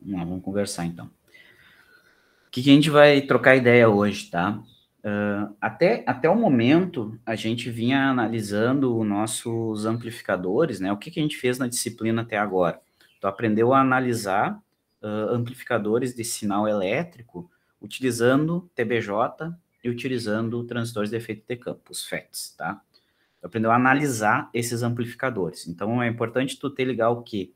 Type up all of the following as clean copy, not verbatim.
Vamos conversar então. O que a gente vai trocar ideia hoje, tá? Até o momento, a gente vinha analisando os nossos amplificadores, né? O que a gente fez na disciplina até agora? Tu aprendeu a analisar amplificadores de sinal elétrico utilizando TBJ e utilizando transistores de efeito de campo, os FETs, tá? Tu aprendeu a analisar esses amplificadores. Então, é importante tu ter ligado o quê?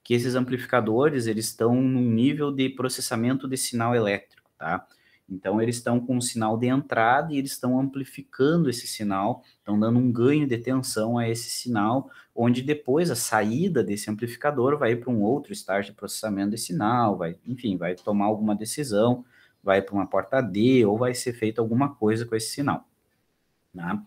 Que esses amplificadores, eles estão num nível de processamento de sinal elétrico, tá? Então, eles estão com um sinal de entrada e eles estão amplificando esse sinal, estão dando um ganho de tensão a esse sinal, onde depois a saída desse amplificador vai para um outro estágio de processamento de sinal, enfim, vai tomar alguma decisão, vai para uma porta D ou vai ser feita alguma coisa com esse sinal, tá?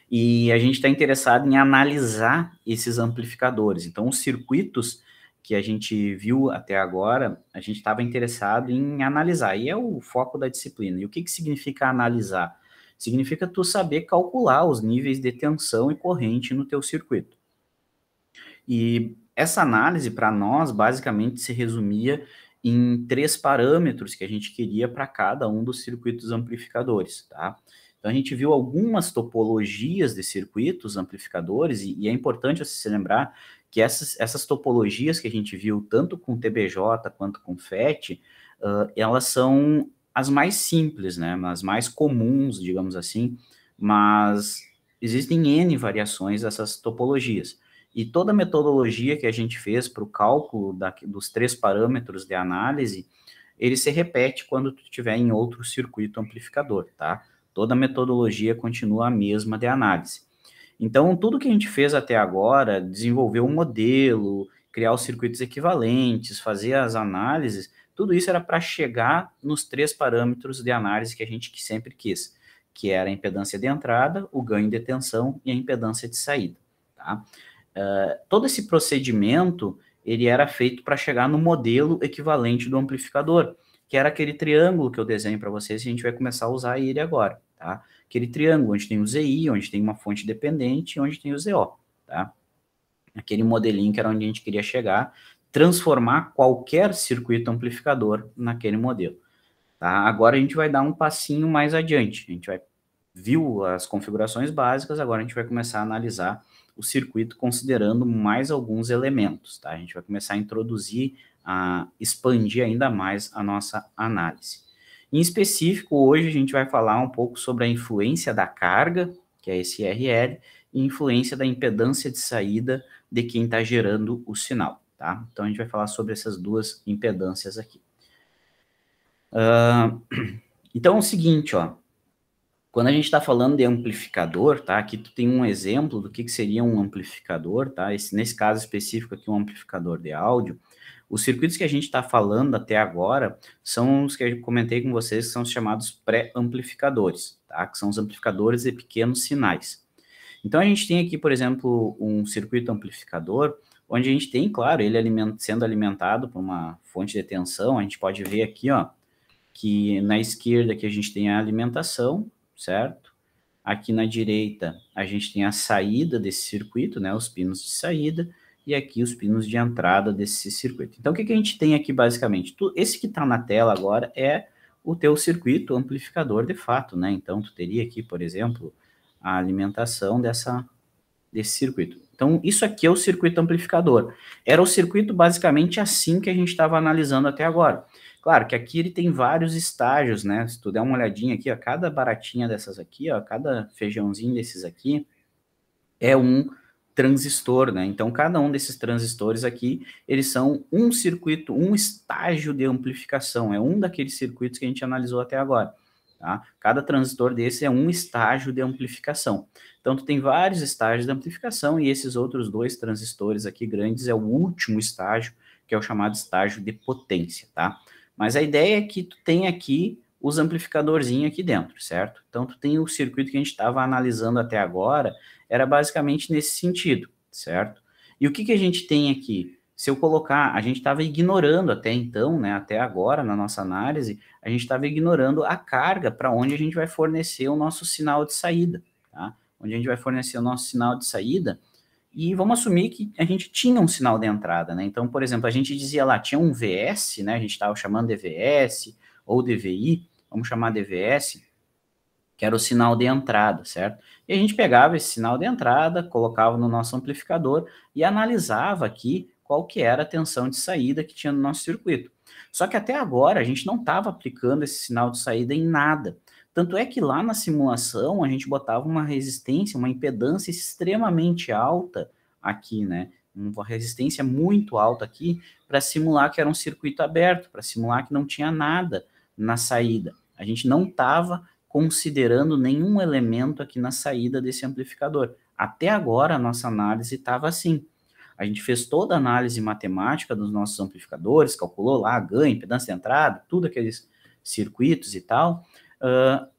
E a gente está interessado em analisar esses amplificadores. Então, os circuitos que a gente viu até agora, a gente estava interessado em analisar, e é o foco da disciplina. E o que significa analisar? Significa tu saber calcular os níveis de tensão e corrente no teu circuito. E essa análise, para nós, basicamente se resumia em 3 parâmetros que a gente queria para cada um dos circuitos amplificadores, tá? Então, a gente viu algumas topologias de circuitos amplificadores, e é importante você se lembrar que essas topologias que a gente viu, tanto com TBJ quanto com FET, elas são as mais simples, né? As mais comuns, digamos assim, mas existem N variações dessas topologias. E toda a metodologia que a gente fez para o cálculo dos 3 parâmetros de análise, ele se repete quando tu estiver em outro circuito amplificador, tá? Toda a metodologia continua a mesma de análise. Então, tudo que a gente fez até agora, desenvolver um modelo, criar os circuitos equivalentes, fazer as análises, tudo isso era para chegar nos 3 parâmetros de análise que a gente sempre quis, que era a impedância de entrada, o ganho de tensão e a impedância de saída, tá? Todo esse procedimento, ele era feito para chegar no modelo equivalente do amplificador, que era aquele triângulo que eu desenho para vocês, e a gente vai começar a usar ele agora, tá? Aquele triângulo onde tem o ZI, onde tem uma fonte dependente e onde tem o ZO, tá? Aquele modelinho que era onde a gente queria chegar, transformar qualquer circuito amplificador naquele modelo, tá? Agora a gente vai dar um passinho mais adiante, a gente viu as configurações básicas, agora a gente vai começar a analisar o circuito considerando mais alguns elementos, tá? A gente vai começar a introduzir, a expandir ainda mais a nossa análise. Em específico, hoje a gente vai falar um pouco sobre a influência da carga, que é esse RL, e influência da impedância de saída de quem está gerando o sinal, tá? Então a gente vai falar sobre essas duas impedâncias aqui. Então é o seguinte, ó. Quando a gente está falando de amplificador, tá? Aqui tu tem um exemplo do que seria um amplificador, tá? Nesse caso específico aqui, um amplificador de áudio. Os circuitos que a gente está falando até agora são os que eu comentei com vocês, que são os chamados pré-amplificadores, tá? Que são os amplificadores de pequenos sinais. Então, a gente tem aqui, por exemplo, um circuito amplificador, onde a gente tem, claro, ele sendo alimentado por uma fonte de tensão. A gente pode ver aqui, ó, que na esquerda aqui a gente tem a alimentação, certo? Aqui na direita a gente tem a saída desse circuito, né, os pinos de saída, e aqui os pinos de entrada desse circuito. Então, o que a gente tem aqui basicamente? Esse que está na tela agora é o teu circuito amplificador de fato, né? Então, tu teria aqui, por exemplo, a alimentação desse circuito. Então, isso aqui é o circuito amplificador. Era o circuito basicamente assim que a gente estava analisando até agora. Claro que aqui ele tem vários estágios, né? Se tu der uma olhadinha aqui, ó, cada baratinha dessas aqui, ó, cada feijãozinho desses aqui é um transistor, né? Então, cada um desses transistores aqui, eles são um circuito, um estágio de amplificação. É um daqueles circuitos que a gente analisou até agora. Tá? Cada transistor desse é um estágio de amplificação. Então, tu tem vários estágios de amplificação e esses outros 2 transistores aqui grandes é o último estágio, que é o chamado estágio de potência, tá? Mas a ideia é que tu tem aqui os amplificadorzinhos aqui dentro, certo? Então, tu tem o circuito que a gente estava analisando até agora, era basicamente nesse sentido, certo? E o que a gente tem aqui? Se eu colocar, a gente estava ignorando até então, né, até agora na nossa análise, a gente estava ignorando a carga para onde a gente vai fornecer o nosso sinal de saída, tá? Onde a gente vai fornecer o nosso sinal de saída, E vamos assumir que a gente tinha um sinal de entrada, né? Então, por exemplo, a gente dizia lá, tinha um VS, né? A gente estava chamando de VS ou DVI, vamos chamar de VS, que era o sinal de entrada, certo? E a gente pegava esse sinal de entrada, colocava no nosso amplificador e analisava aqui qual que era a tensão de saída que tinha no nosso circuito. Só que até agora a gente não estava aplicando esse sinal de saída em nada. Tanto é que lá na simulação a gente botava uma resistência, uma impedância extremamente alta aqui, né? Uma resistência muito alta aqui para simular que era um circuito aberto, para simular que não tinha nada na saída. A gente não estava considerando nenhum elemento aqui na saída desse amplificador. Até agora, a nossa análise estava assim. A gente fez toda a análise matemática dos nossos amplificadores, calculou lá ganho, impedância de entrada, tudo aqueles circuitos e tal,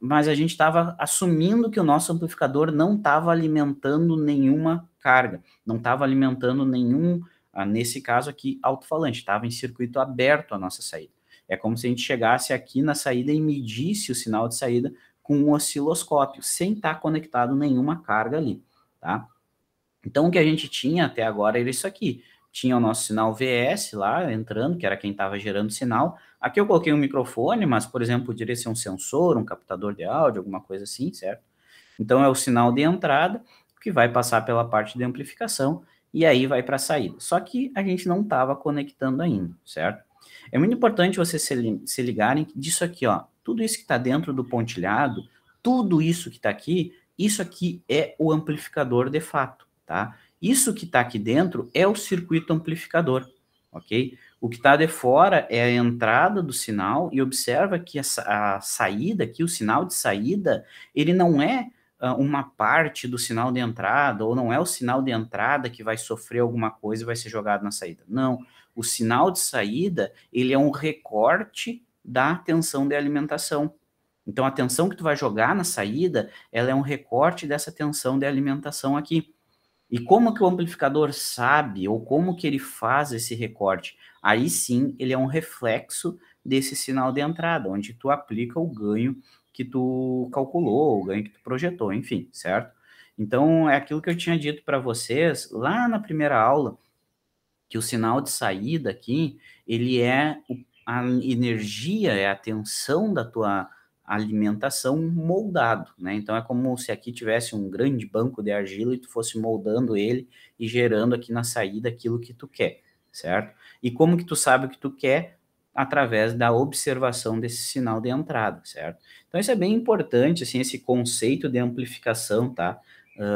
mas a gente estava assumindo que o nosso amplificador não estava alimentando nenhuma carga, não estava alimentando nenhum, nesse caso aqui, alto-falante, estava em circuito aberto a nossa saída. É como se a gente chegasse aqui na saída e medisse o sinal de saída com um osciloscópio, sem estar conectado nenhuma carga ali, tá? Então, o que a gente tinha até agora era isso aqui. Tinha o nosso sinal VS lá entrando, que era quem estava gerando sinal. Aqui eu coloquei um microfone, mas, por exemplo, poderia ser um sensor, um captador de áudio, alguma coisa assim, certo? Então, é o sinal de entrada que vai passar pela parte de amplificação e aí vai para a saída. Só que a gente não estava conectando ainda, certo? É muito importante vocês se ligarem disso aqui, ó. Tudo isso que está dentro do pontilhado, tudo isso que está aqui, isso aqui é o amplificador de fato, tá? Isso que está aqui dentro é o circuito amplificador, ok? O que está de fora é a entrada do sinal e observa que a saída aqui, o sinal de saída, ele não é uma parte do sinal de entrada, ou não é o sinal de entrada que vai sofrer alguma coisa e vai ser jogado na saída. Não, o sinal de saída, ele é um recorte da tensão de alimentação. Então, a tensão que tu vai jogar na saída, ela é um recorte dessa tensão de alimentação aqui. E como que o amplificador sabe, ou como que ele faz esse recorte? Aí sim, ele é um reflexo desse sinal de entrada, onde tu aplica o ganho que tu calculou, o ganho que tu projetou, enfim, certo? Então, é aquilo que eu tinha dito para vocês lá na primeira aula, que o sinal de saída aqui, ele é a energia, é a tensão da tua alimentação moldado, né? Então é como se aqui tivesse um grande banco de argila e tu fosse moldando ele e gerando aqui na saída aquilo que tu quer, certo? E como que tu sabe o que tu quer? Através da observação desse sinal de entrada, certo? Então isso é bem importante, assim, esse conceito de amplificação, tá?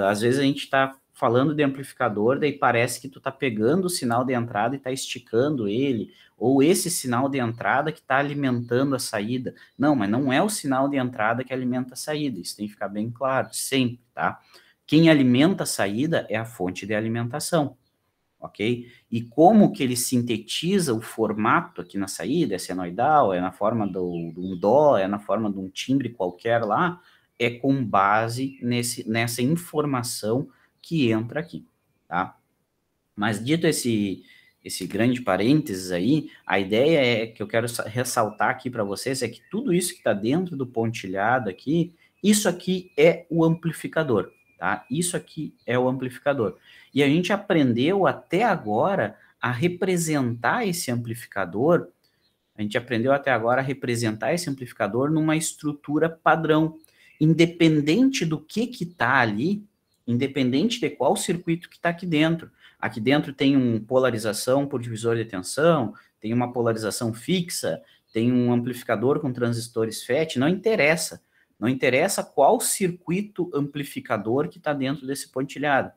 Às vezes a gente está falando de amplificador, daí parece que tu tá pegando o sinal de entrada e tá esticando ele, ou esse sinal de entrada que está alimentando a saída. Não, mas não é o sinal de entrada que alimenta a saída, isso tem que ficar bem claro, sempre, tá? Quem alimenta a saída é a fonte de alimentação, ok? E como que ele sintetiza o formato aqui na saída, é senoidal, é na forma de um dó, é na forma de um timbre qualquer lá, é com base nessa informação que entra aqui, tá? Mas dito esse grande parênteses aí, a ideia é que eu quero ressaltar aqui para vocês é que tudo isso que está dentro do pontilhado aqui, isso aqui é o amplificador, tá? Isso aqui é o amplificador. E a gente aprendeu até agora a representar esse amplificador, a gente aprendeu até agora a representar esse amplificador numa estrutura padrão, independente do que está ali, independente de qual circuito que está aqui dentro. Aqui dentro tem uma polarização por divisor de tensão, tem uma polarização fixa, tem um amplificador com transistores FET, não interessa. Não interessa qual circuito amplificador que está dentro desse pontilhado.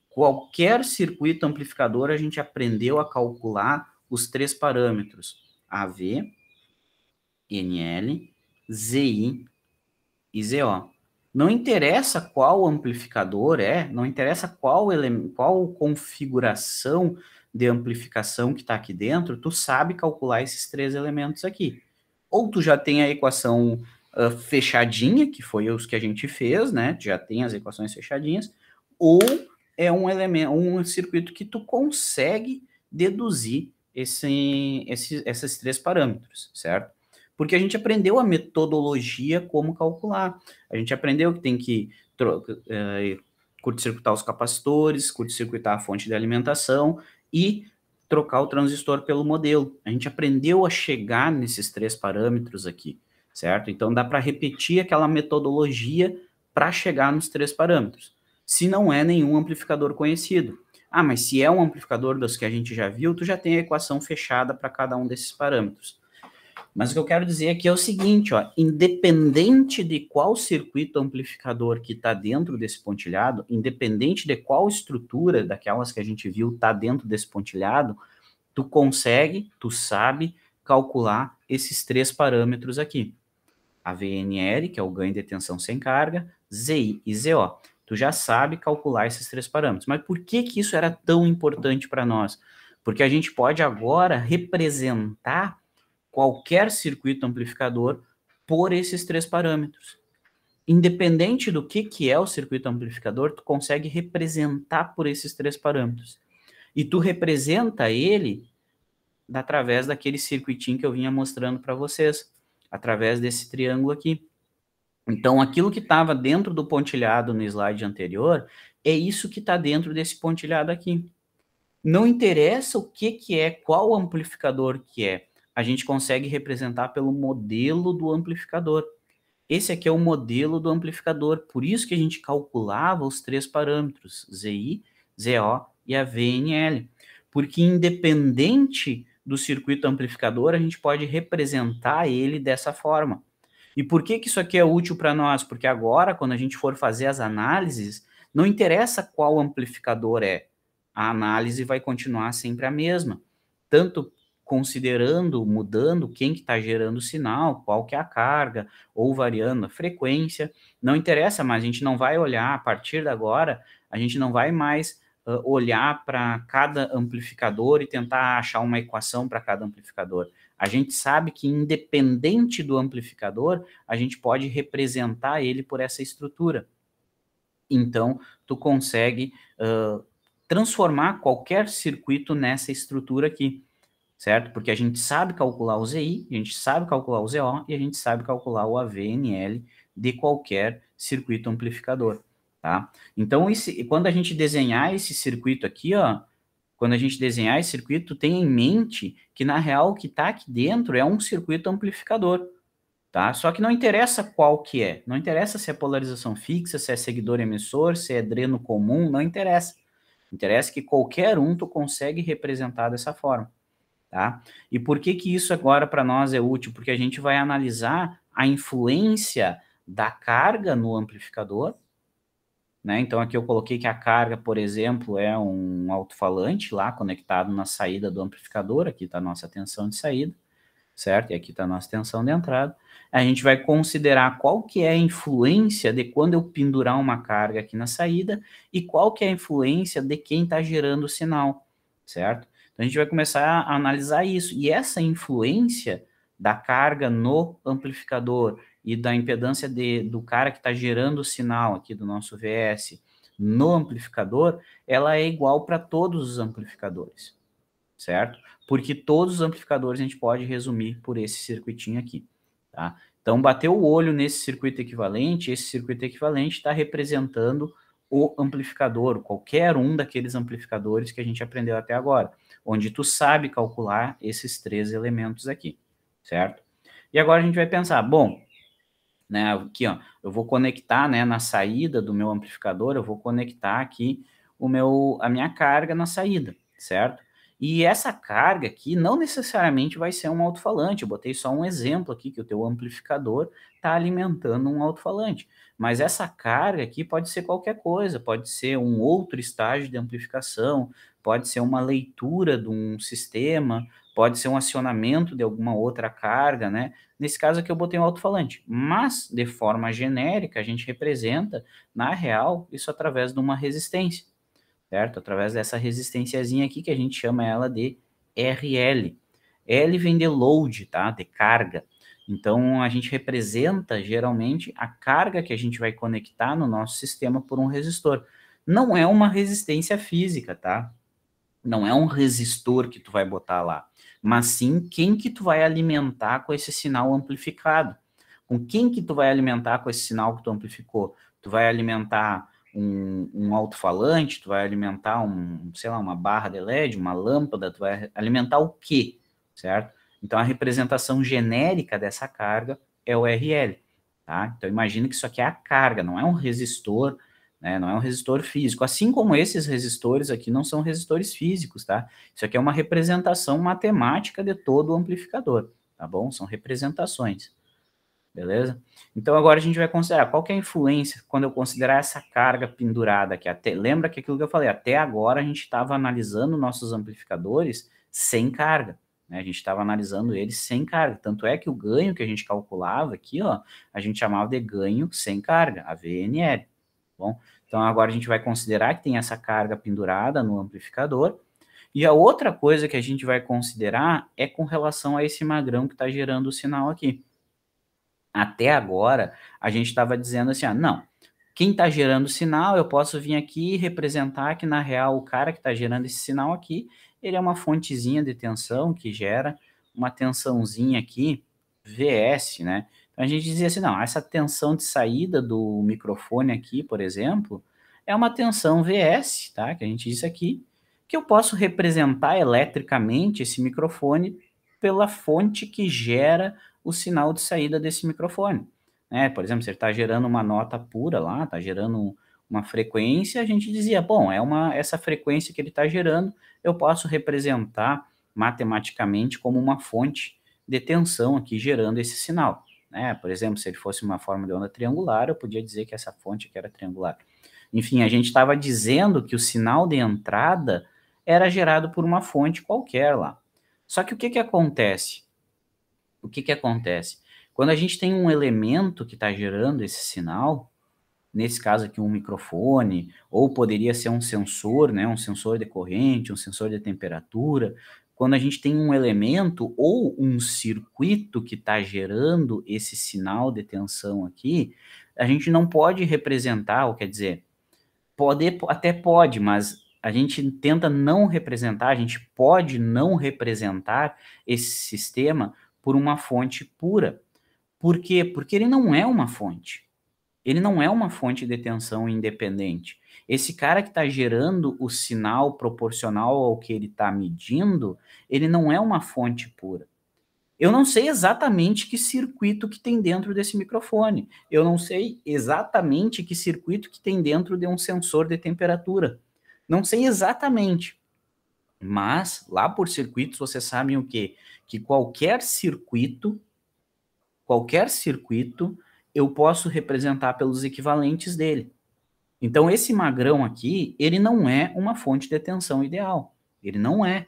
Qualquer circuito amplificador, a gente aprendeu a calcular os três parâmetros: AV, NL, ZI e ZO. Não interessa qual amplificador não interessa qual configuração de amplificação que está aqui dentro, tu sabe calcular esses três elementos aqui. Ou tu já tem a equação fechadinha, que foi os que a gente fez, né? Já tem as equações fechadinhas, ou é um elemento, um circuito que tu consegue deduzir esses três parâmetros, certo? Porque a gente aprendeu a metodologia como calcular. A gente aprendeu que tem que curto-circuitar os capacitores, curto-circuitar a fonte de alimentação e trocar o transistor pelo modelo. A gente aprendeu a chegar nesses 3 parâmetros aqui, certo? Então, dá para repetir aquela metodologia para chegar nos 3 parâmetros. Se não é nenhum amplificador conhecido. Ah, mas se é um amplificador dos que a gente já viu, tu já tem a equação fechada para cada um desses parâmetros. Mas o que eu quero dizer aqui é o seguinte, ó, independente de qual circuito amplificador que está dentro desse pontilhado, independente de qual estrutura daquelas que a gente viu está dentro desse pontilhado, tu consegue, tu sabe calcular esses 3 parâmetros aqui. A VNL, que é o ganho de tensão sem carga, ZI e ZO. Tu já sabe calcular esses 3 parâmetros. Mas por que que isso era tão importante para nós? Porque a gente pode agora representar qualquer circuito amplificador por esses 3 parâmetros. Independente do que é o circuito amplificador, tu consegue representar por esses 3 parâmetros. E tu representa ele através daquele circuitinho que eu vinha mostrando para vocês, através desse triângulo aqui. Então, aquilo que estava dentro do pontilhado no slide anterior, é isso que está dentro desse pontilhado aqui. Não interessa o que é, qual amplificador que é, a gente consegue representar pelo modelo do amplificador. Esse aqui é o modelo do amplificador, por isso que a gente calculava os 3 parâmetros, ZI, ZO e a VNL. Porque independente do circuito amplificador, a gente pode representar ele dessa forma. E por que isso aqui é útil para nós? Porque agora, quando a gente for fazer as análises, não interessa qual amplificador é, a análise vai continuar sempre a mesma. Tanto considerando, mudando quem que está gerando o sinal, qual que é a carga, ou variando a frequência, não interessa mais, a gente não vai olhar, a partir de agora, a gente não vai mais olhar para cada amplificador e tentar achar uma equação para cada amplificador. A gente sabe que, independente do amplificador, a gente pode representar ele por essa estrutura. Então, tu consegue transformar qualquer circuito nessa estrutura aqui, certo? Porque a gente sabe calcular o ZI, a gente sabe calcular o ZO e a gente sabe calcular o AVNL de qualquer circuito amplificador, tá? Então, quando a gente desenhar esse circuito aqui, ó, quando a gente desenhar esse circuito, tenha em mente que, na real, o que está aqui dentro é um circuito amplificador, tá? Só que não interessa qual que é, não interessa se é polarização fixa, se é seguidor emissor, se é dreno comum, não interessa. Interessa que qualquer um tu consegue representar dessa forma, tá? E por que que isso agora para nós é útil? Porque a gente vai analisar a influência da carga no amplificador, né? Então aqui eu coloquei que a carga, por exemplo, é um alto-falante lá conectado na saída do amplificador, aqui está a nossa tensão de saída, certo? E aqui está a nossa tensão de entrada. A gente vai considerar qual que é a influência de quando eu pendurar uma carga aqui na saída e qual que é a influência de quem está gerando o sinal, certo? Então a gente vai começar a analisar isso. E essa influência da carga no amplificador e da impedância do cara que está gerando o sinal aqui do nosso VS no amplificador, ela é igual para todos os amplificadores, certo? Porque todos os amplificadores a gente pode resumir por esse circuitinho aqui, tá? Então, bateu o olho nesse circuito equivalente, esse circuito equivalente está representando o amplificador, qualquer um daqueles amplificadores que a gente aprendeu até agora, onde tu sabe calcular esses 3 elementos aqui, certo? E agora a gente vai pensar, bom, né, aqui, ó, eu vou conectar, né, na saída do meu amplificador, eu vou conectar aqui a minha carga na saída, certo? E essa carga aqui não necessariamente vai ser um alto-falante, eu botei só um exemplo aqui, que o teu amplificador está alimentando um alto-falante, mas essa carga aqui pode ser qualquer coisa, pode ser um outro estágio de amplificação, pode ser uma leitura de um sistema, pode ser um acionamento de alguma outra carga, né? Nesse caso aqui eu botei um alto-falante, mas de forma genérica a gente representa, na real, isso através de uma resistência, certo? Através dessa resistênciazinha aqui que a gente chama ela de RL. L vem de load, tá? De carga. Então a gente representa geralmente a carga que a gente vai conectar no nosso sistema por um resistor. Não é uma resistência física, tá? Não é um resistor que tu vai botar lá, mas sim quem que tu vai alimentar com esse sinal amplificado. Com quem que tu vai alimentar com esse sinal que tu amplificou? Tu vai alimentar um alto-falante, tu vai alimentar sei lá, uma barra de LED, uma lâmpada, tu vai alimentar o quê, certo? Então, a representação genérica dessa carga é o RL, tá? Então, imagina que isso aqui é a carga, não é um resistor, né? Não é um resistor físico. Assim como esses resistores aqui não são resistores físicos, tá? Isso aqui é uma representação matemática de todo o amplificador, tá bom? São representações. Beleza? Então, agora a gente vai considerar qual que é a influência quando eu considerar essa carga pendurada aqui. Lembra que aquilo que eu falei, até agora a gente estava analisando nossos amplificadores sem carga, né? A gente estava analisando eles sem carga. Tanto é que o ganho que a gente calculava aqui, ó, a gente chamava de ganho sem carga, a VNL. Bom, então agora a gente vai considerar que tem essa carga pendurada no amplificador. E a outra coisa que a gente vai considerar é com relação a esse magrão que está gerando o sinal aqui. Até agora, a gente estava dizendo assim, não, quem está gerando sinal, eu posso vir aqui e representar que, na real, o cara que está gerando esse sinal aqui, ele é uma fontezinha de tensão que gera uma tensãozinha aqui, VS, né? Então, a gente dizia assim, não, essa tensão de saída do microfone aqui, por exemplo, é uma tensão VS, tá? Que a gente disse aqui, que eu posso representar eletricamente esse microfone pela fonte que gera o sinal de saída desse microfone, né? Por exemplo, se ele está gerando uma nota pura lá, está gerando uma frequência, a gente dizia, bom, essa frequência que ele está gerando, eu posso representar matematicamente como uma fonte de tensão aqui gerando esse sinal, né? Por exemplo, se ele fosse uma forma de onda triangular, eu podia dizer que essa fonte aqui era triangular. Enfim, a gente estava dizendo que o sinal de entrada era gerado por uma fonte qualquer lá. Só que o que acontece? O que acontece? Quando a gente tem um elemento que está gerando esse sinal, nesse caso aqui um microfone, ou poderia ser um sensor, né, um sensor de corrente, um sensor de temperatura, quando a gente tem um elemento ou um circuito que está gerando esse sinal de tensão aqui, a gente não pode representar, ou quer dizer, até pode, mas a gente tenta não representar, a gente pode não representar esse sistema por uma fonte pura. Por quê? Porque ele não é uma fonte. Ele não é uma fonte de tensão independente. Esse cara que está gerando o sinal proporcional ao que ele está medindo, ele não é uma fonte pura. Eu não sei exatamente que circuito que tem dentro desse microfone. Eu não sei exatamente que circuito que tem dentro de um sensor de temperatura. Não sei exatamente. Mas, lá por circuitos, vocês sabem o quê? Que qualquer circuito, eu posso representar pelos equivalentes dele. Então, esse magrão aqui, ele não é uma fonte de tensão ideal. Ele não é,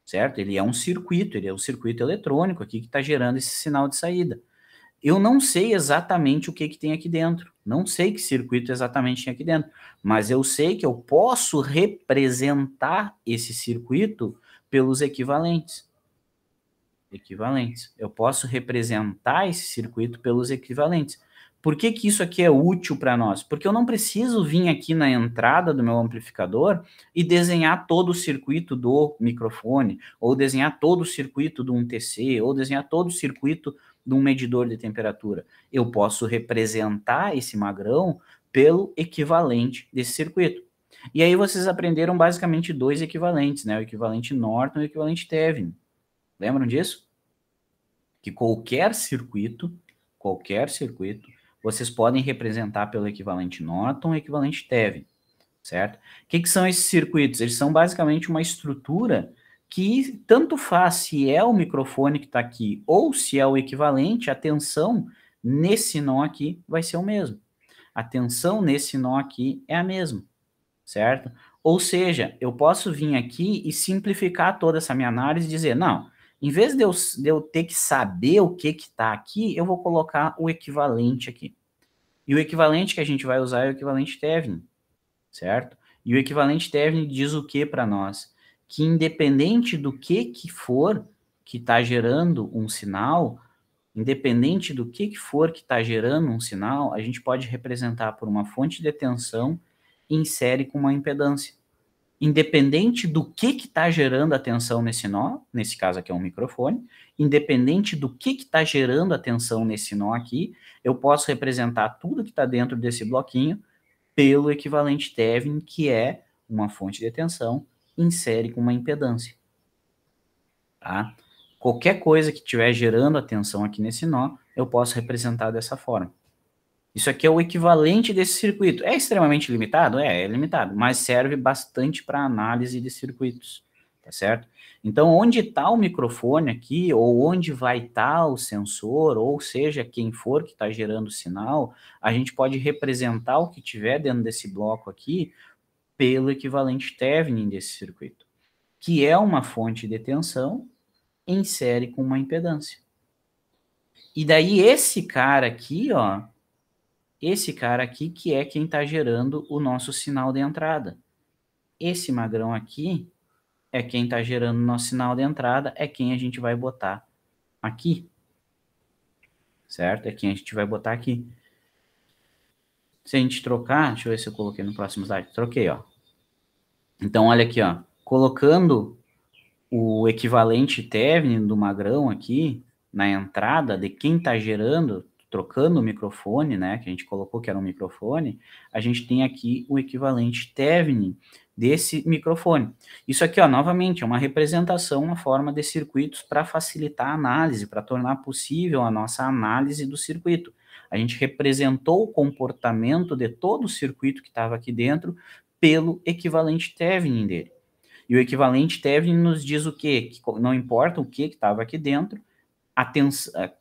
certo? Ele é um circuito eletrônico aqui que está gerando esse sinal de saída. Eu não sei exatamente o que tem aqui dentro. Não sei que circuito exatamente tem aqui dentro. Mas eu sei que eu posso representar esse circuito pelos equivalentes. Eu posso representar esse circuito pelos equivalentes. Por que isso aqui é útil para nós? Porque eu não preciso vir aqui na entrada do meu amplificador e desenhar todo o circuito do microfone, ou desenhar todo o circuito de um TC, ou desenhar todo o circuito de um medidor de temperatura. Eu posso representar esse magrão pelo equivalente desse circuito. E aí vocês aprenderam basicamente dois equivalentes, né? O equivalente Norton e o equivalente Thevenin. Lembram disso? Que qualquer circuito, vocês podem representar pelo equivalente Norton e equivalente Thevenin, certo? O que são esses circuitos? Eles são basicamente uma estrutura que tanto faz se é o microfone que está aqui ou se é o equivalente, a tensão nesse nó aqui vai ser o mesmo. A tensão nesse nó aqui é a mesma, certo? Ou seja, eu posso vir aqui e simplificar toda essa minha análise e dizer, não, em vez de eu ter que saber o que está aqui, eu vou colocar o equivalente aqui. E o equivalente que a gente vai usar é o equivalente Thevenin, certo? E o equivalente Thevenin diz o que para nós? Que independente do que for que está gerando um sinal, independente do que for que está gerando um sinal, a gente pode representar por uma fonte de tensão em série com uma impedância. Independente do que está gerando a tensão nesse nó, nesse caso aqui é um microfone, independente do que está gerando a tensão nesse nó aqui, eu posso representar tudo que está dentro desse bloquinho pelo equivalente Thevenin, que é uma fonte de tensão em série com uma impedância. Tá? Qualquer coisa que estiver gerando a tensão aqui nesse nó, eu posso representar dessa forma. Isso aqui é o equivalente desse circuito. É extremamente limitado? É limitado, mas serve bastante para análise de circuitos, tá certo? Então, onde está o microfone aqui, ou onde vai estar o sensor, ou seja, quem for que está gerando o sinal, a gente pode representar o que tiver dentro desse bloco aqui pelo equivalente Thevenin desse circuito, que é uma fonte de tensão em série com uma impedância. E daí esse cara aqui, ó, esse cara aqui que é quem está gerando o nosso sinal de entrada. Esse magrão aqui é quem está gerando o nosso sinal de entrada, é quem a gente vai botar aqui. Certo? É quem a gente vai botar aqui. Se a gente trocar, deixa eu ver se eu coloquei no próximo slide. Troquei, ó. Então, olha aqui, ó. Colocando o equivalente Thevenin do magrão aqui na entrada de quem está gerando, trocando o microfone, né, que a gente colocou que era um microfone, a gente tem aqui o equivalente Thevenin desse microfone. Isso aqui, ó, novamente, é uma representação, uma forma de circuitos para facilitar a análise, para tornar possível a nossa análise do circuito. A gente representou o comportamento de todo o circuito que estava aqui dentro pelo equivalente Thevenin dele. E o equivalente Thevenin nos diz o quê? Que não importa o que estava aqui dentro,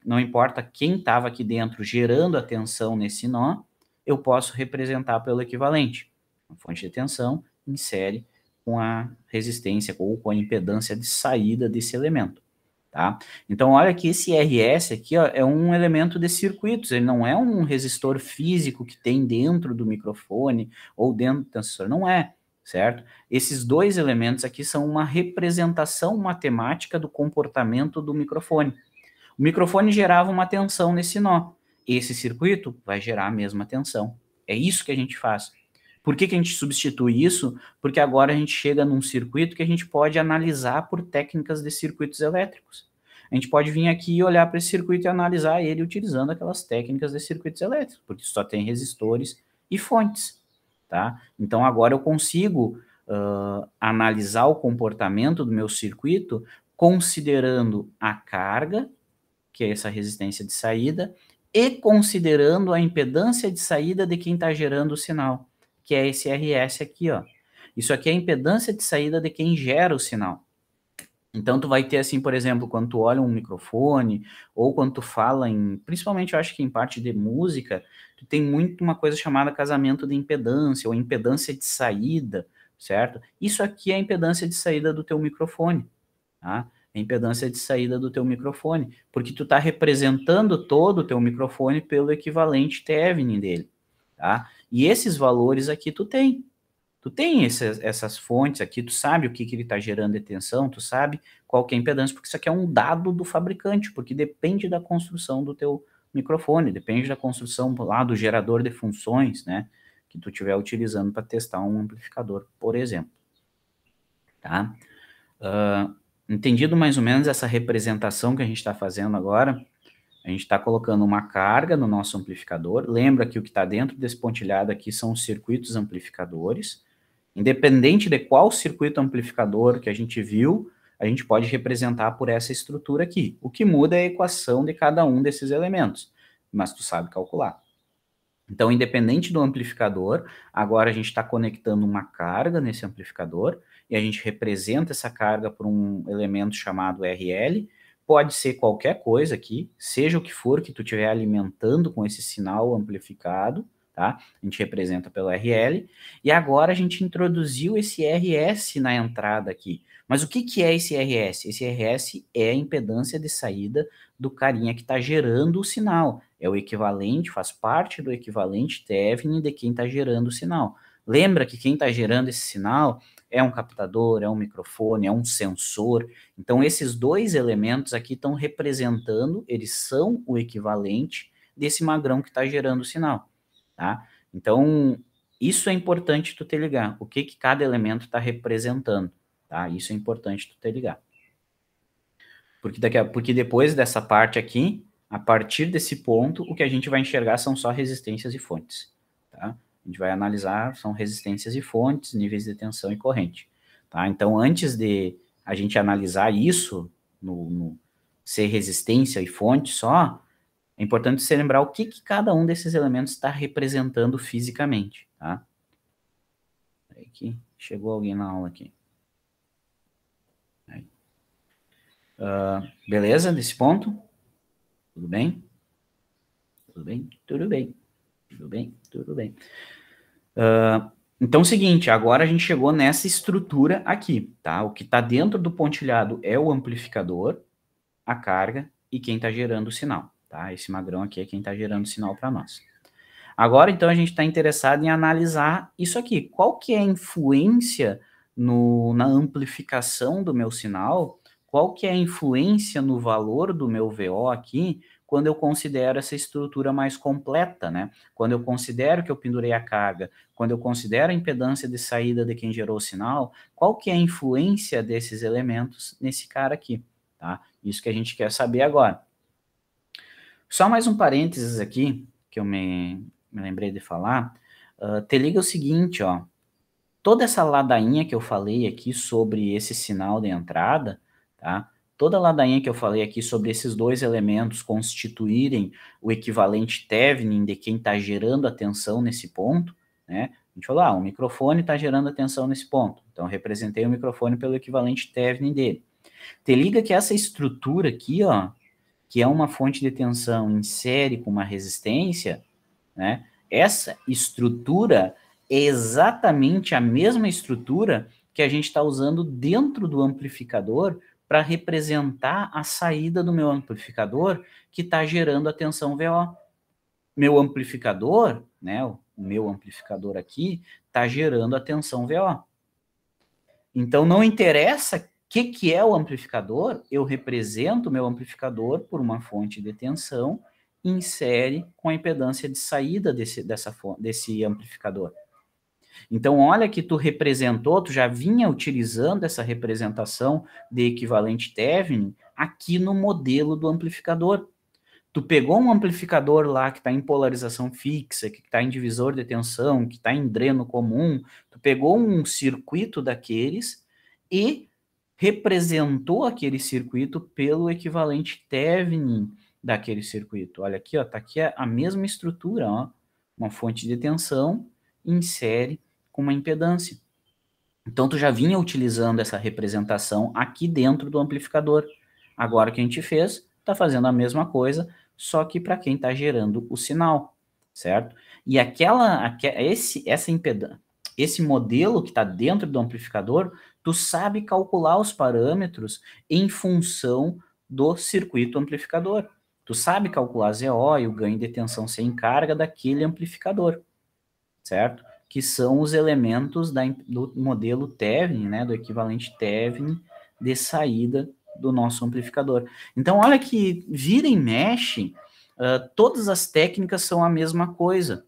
não importa quem estava aqui dentro gerando a tensão nesse nó, eu posso representar pelo equivalente. A fonte de tensão em série com a resistência ou com a impedância de saída desse elemento. Tá? Então, olha que esse RS aqui, ó, é um elemento de circuitos, ele não é um resistor físico que tem dentro do microfone ou dentro do transistor, não é, certo? Esses dois elementos aqui são uma representação matemática do comportamento do microfone. O microfone gerava uma tensão nesse nó, esse circuito vai gerar a mesma tensão. É isso que a gente faz. Por que a gente substitui isso? Porque agora a gente chega num circuito que a gente pode analisar por técnicas de circuitos elétricos. A gente pode vir aqui e olhar para esse circuito e analisar ele utilizando aquelas técnicas de circuitos elétricos, porque só tem resistores e fontes. Tá? Então agora eu consigo analisar o comportamento do meu circuito considerando a carga, que é essa resistência de saída, e considerando a impedância de saída de quem está gerando o sinal, que é esse RS aqui, ó. Isso aqui é a impedância de saída de quem gera o sinal. Então, tu vai ter, assim, por exemplo, quando tu olha um microfone, ou quando tu fala em, principalmente eu acho que em parte de música, tu tem muito uma coisa chamada casamento de impedância, ou impedância de saída, certo? Isso aqui é a impedância de saída do teu microfone, tá? A impedância de saída do teu microfone, porque tu está representando todo o teu microfone pelo equivalente Thevenin dele, tá? E esses valores aqui tu tem. Tu tem essas fontes aqui, tu sabe o que ele está gerando de tensão, tu sabe qual que é a impedância, porque isso aqui é um dado do fabricante, porque depende da construção do teu microfone, depende da construção lá do gerador de funções, né, que tu estiver utilizando para testar um amplificador, por exemplo. Tá? Entendido mais ou menos essa representação que a gente está fazendo agora, a gente está colocando uma carga no nosso amplificador. Lembra que o que está dentro desse pontilhado aqui são os circuitos amplificadores. Independente de qual circuito amplificador que a gente viu, a gente pode representar por essa estrutura aqui. O que muda é a equação de cada um desses elementos, mas tu sabe calcular. Então, independente do amplificador, agora a gente está conectando uma carga nesse amplificador e a gente representa essa carga por um elemento chamado RL. Pode ser qualquer coisa aqui, seja o que for que tu estiver alimentando com esse sinal amplificado, tá? A gente representa pelo RL. E agora a gente introduziu esse RS na entrada aqui. Mas o que é esse RS? Esse RS é a impedância de saída do carinha que está gerando o sinal. É o equivalente, faz parte do equivalente Thevenin de quem está gerando o sinal. Lembra que quem está gerando esse sinal é um captador, é um microfone, é um sensor. Então, esses dois elementos aqui estão representando, eles são o equivalente desse magrão que está gerando o sinal. Tá? Então, isso é importante tu te ligar. O que cada elemento está representando. Tá? Isso é importante tu te ligar. Porque depois dessa parte aqui, a partir desse ponto, o que a gente vai enxergar são só resistências e fontes. Tá? A gente vai analisar, são resistências e fontes, níveis de tensão e corrente. Tá? Então, antes de a gente analisar isso, no ser resistência e fonte só, é importante você lembrar o que cada um desses elementos está representando fisicamente. Tá? Aqui, chegou alguém na aula aqui. Beleza, desse ponto? Tudo bem? Tudo bem? Tudo bem. Tudo bem? Tudo bem. Então, é o seguinte, agora a gente chegou nessa estrutura aqui, tá? O que está dentro do pontilhado é o amplificador, a carga e quem está gerando o sinal, tá? Esse magrão aqui é quem está gerando o sinal para nós. Agora, então, a gente está interessado em analisar isso aqui. Qual que é a influência na amplificação do meu sinal? Qual que é a influência no valor do meu VO aqui, quando eu considero essa estrutura mais completa, né? Quando eu considero que eu pendurei a carga, quando eu considero a impedância de saída de quem gerou o sinal, qual que é a influência desses elementos nesse cara aqui, tá? Isso que a gente quer saber agora. Só mais um parênteses aqui, que eu me lembrei de falar. Te liga o seguinte, ó. Toda essa ladainha que eu falei aqui sobre esse sinal de entrada, tá? Toda a ladainha que eu falei aqui sobre esses dois elementos constituírem o equivalente Thevenin de quem está gerando a tensão nesse ponto, né? A gente falou, o microfone está gerando a tensão nesse ponto. Então, eu representei o microfone pelo equivalente Thevenin dele. Te liga que essa estrutura aqui, ó, que é uma fonte de tensão em série com uma resistência, né? Essa estrutura é exatamente a mesma estrutura que a gente está usando dentro do amplificador para representar a saída do meu amplificador que está gerando a tensão VO. Meu amplificador, né, o meu amplificador aqui, está gerando a tensão VO. Então, não interessa o que é o amplificador, eu represento o meu amplificador por uma fonte de tensão em série com a impedância de saída desse amplificador. Então, olha que tu representou, tu já vinha utilizando essa representação de equivalente Thevenin aqui no modelo do amplificador. Tu pegou um amplificador lá que está em polarização fixa, que está em divisor de tensão, que está em dreno comum, tu pegou um circuito daqueles e representou aquele circuito pelo equivalente Thevenin daquele circuito. Olha aqui, ó, tá aqui a mesma estrutura, ó, uma fonte de tensão em série com uma impedância. Então, tu já vinha utilizando essa representação aqui dentro do amplificador. Agora o que a gente fez, está fazendo a mesma coisa, só que para quem está gerando o sinal, certo? E esse modelo que está dentro do amplificador, tu sabe calcular os parâmetros em função do circuito amplificador. Tu sabe calcular ZO e o ganho de tensão sem carga daquele amplificador, certo? Que são os elementos do modelo Thevenin, né, do equivalente Thevenin de saída do nosso amplificador. Então, olha que vira e mexe, todas as técnicas são a mesma coisa,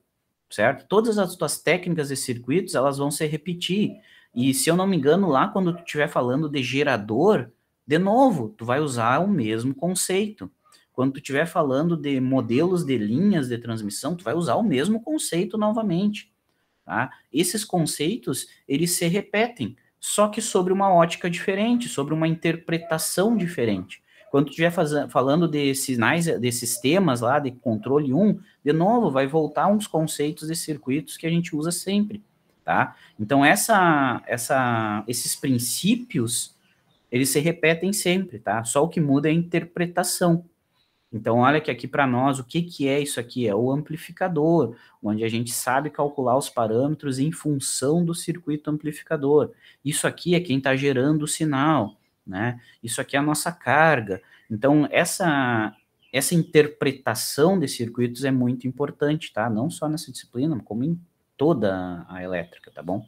certo? Todas as tuas técnicas e circuitos, elas vão se repetir. E se eu não me engano, lá quando tu estiver falando de gerador, de novo, tu vai usar o mesmo conceito. Quando tu estiver falando de modelos de linhas de transmissão, tu vai usar o mesmo conceito novamente. Tá? Esses conceitos, eles se repetem, só que sobre uma ótica diferente, sobre uma interpretação diferente. Quando tu estiver falando de sinais, de sistemas lá, de controle 1, de novo, vai voltar uns conceitos de circuitos que a gente usa sempre, tá? Então, esses princípios, eles se repetem sempre, tá? Só o que muda é a interpretação. Então, olha que aqui para nós, o que é isso aqui? É o amplificador, onde a gente sabe calcular os parâmetros em função do circuito amplificador. Isso aqui é quem está gerando o sinal, né? Isso aqui é a nossa carga. Então, essa interpretação de circuitos é muito importante, tá? Não só nessa disciplina, como em toda a elétrica, tá bom?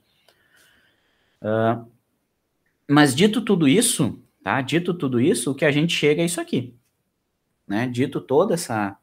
Mas dito tudo isso, tá? Dito tudo isso, o que a gente chega é isso aqui. Né, dito toda essa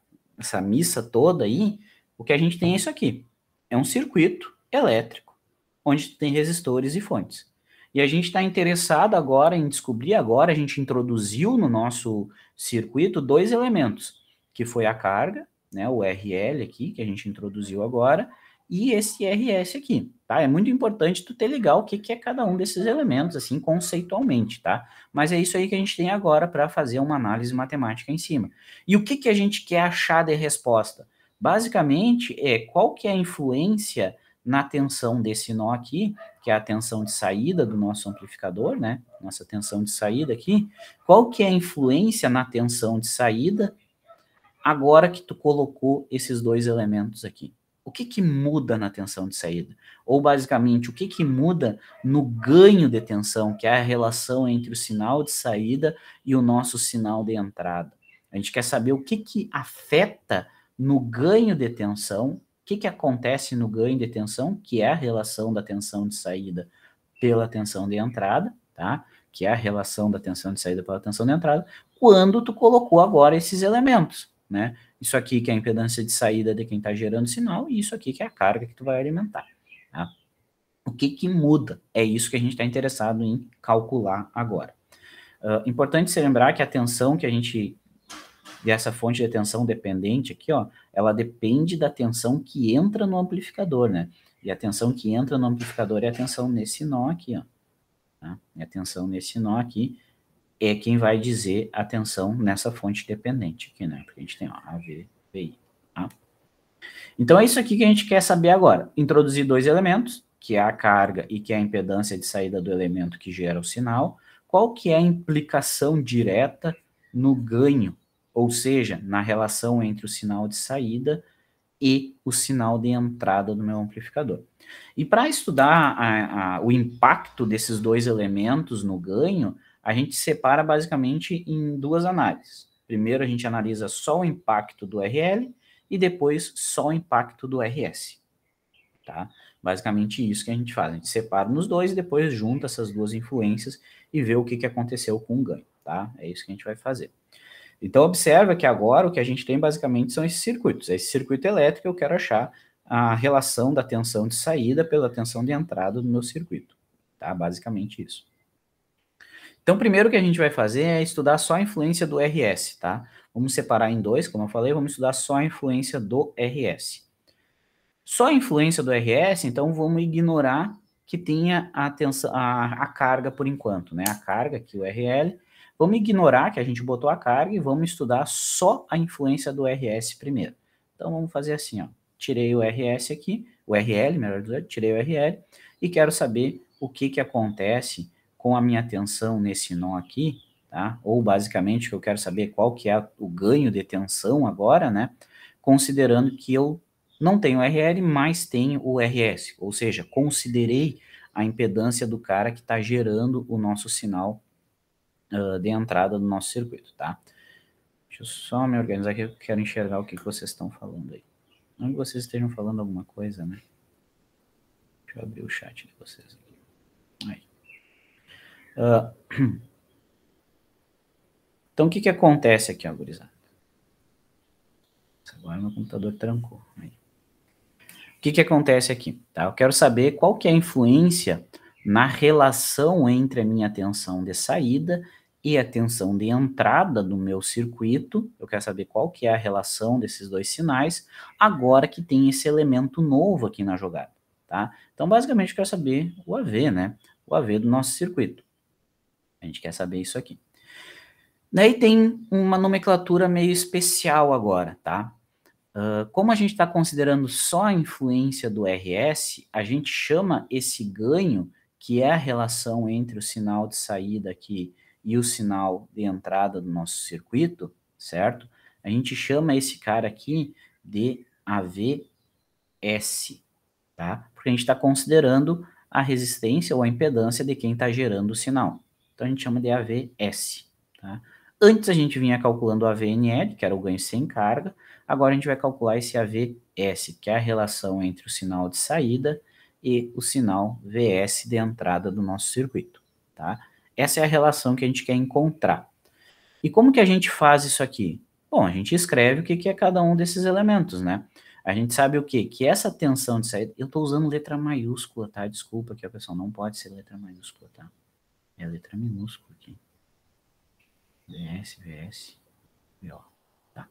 missa toda aí, o que a gente tem é isso aqui. É um circuito elétrico, onde tem resistores e fontes. E a gente está interessado agora em descobrir, agora a gente introduziu no nosso circuito dois elementos, que foi a carga, né, o RL aqui, que a gente introduziu agora, e esse RS aqui, tá? É muito importante tu ter legal o que é cada um desses elementos, assim, conceitualmente, tá? Mas é isso aí que a gente tem agora para fazer uma análise matemática em cima. E o que a gente quer achar de resposta? Basicamente, qual que é a influência na tensão desse nó aqui, que é a tensão de saída do nosso amplificador, né? Nossa tensão de saída aqui. Qual que é a influência na tensão de saída agora que tu colocou esses dois elementos aqui? O que muda na tensão de saída? Ou, basicamente, o que muda no ganho de tensão, que é a relação entre o sinal de saída e o nosso sinal de entrada? A gente quer saber o que afeta no ganho de tensão, o que acontece no ganho de tensão, que é a relação da tensão de saída pela tensão de entrada, tá? Que é a relação da tensão de saída pela tensão de entrada, quando tu colocou agora esses elementos, né? Isso aqui que é a impedância de saída de quem está gerando sinal, e isso aqui que é a carga que tu vai alimentar, tá? O que muda? É isso que a gente está interessado em calcular agora. Importante se lembrar que a tensão que a gente, dessa fonte de tensão dependente aqui, ó, ela depende da tensão que entra no amplificador, né? E a tensão que entra no amplificador é a tensão nesse nó aqui, ó. Tá? E a tensão nesse nó aqui é quem vai dizer a tensão nessa fonte dependente aqui, né? Porque a gente tem, ó, AV, VI, tá? Então é isso aqui que a gente quer saber agora. Introduzir dois elementos, que é a carga e que é a impedância de saída do elemento que gera o sinal. Qual que é a implicação direta no ganho, ou seja, na relação entre o sinal de saída e o sinal de entrada do meu amplificador. E para estudar o impacto desses dois elementos no ganho, a gente separa basicamente em duas análises. Primeiro a gente analisa só o impacto do RL e depois só o impacto do RS. Tá? Basicamente isso que a gente faz. A gente separa nos dois e depois junta essas duas influências e vê o que aconteceu com o ganho. Tá? É isso que a gente vai fazer. Então, observa que agora o que a gente tem basicamente são esses circuitos. Esse circuito elétrico eu quero achar a relação da tensão de saída pela tensão de entrada do meu circuito. Tá? Basicamente isso. Então, primeiro que a gente vai fazer é estudar só a influência do RS, tá? Vamos separar em dois, como eu falei, vamos estudar só a influência do RS. Só a influência do RS, então vamos ignorar que tenha a carga por enquanto, né? A carga aqui, o RL. Vamos ignorar que a gente botou a carga e vamos estudar só a influência do RS primeiro. Então vamos fazer assim, ó. Tirei o RS aqui, o RL, melhor dizendo, tirei o RL e quero saber o que acontece com a minha tensão nesse nó aqui, tá? Ou basicamente eu quero saber qual que é o ganho de tensão agora, né? Considerando que eu não tenho RL, mas tenho o RS, ou seja, considerei a impedância do cara que está gerando o nosso sinal de entrada do nosso circuito, tá? Deixa eu só me organizar aqui, eu quero enxergar o que vocês estão falando aí. Não que vocês estejam falando alguma coisa, né? Deixa eu abrir o chat de vocês aqui. Aí. Então, o que acontece aqui, ó, gurizada? Agora meu computador trancou. Aí. O que acontece aqui? Tá? Eu quero saber qual que é a influência na relação entre a minha tensão de saída e a tensão de entrada do meu circuito. Eu quero saber qual que é a relação desses dois sinais, agora que tem esse elemento novo aqui na jogada. Tá? Então, basicamente, eu quero saber o AV, né? O AV do nosso circuito. A gente quer saber isso aqui. Daí tem uma nomenclatura meio especial agora, tá? Como a gente está considerando só a influência do RS, a gente chama esse ganho, que é a relação entre o sinal de saída aqui e o sinal de entrada do nosso circuito, certo? A gente chama esse cara aqui de AVS, tá? Porque a gente está considerando a resistência ou a impedância de quem está gerando o sinal. Então a gente chama de AVS, tá? Antes a gente vinha calculando o AVNL, que era o ganho sem carga, agora a gente vai calcular esse AVS, que é a relação entre o sinal de saída e o sinal VS de entrada do nosso circuito, tá? Essa é a relação que a gente quer encontrar. E como que a gente faz isso aqui? Bom, a gente escreve o que é cada um desses elementos, né? A gente sabe o quê? Que essa tensão de saída... Eu estou usando letra maiúscula, tá? Desculpa que a pessoa não pode ser letra maiúscula, tá? É letra minúscula aqui. VS, VO. Tá.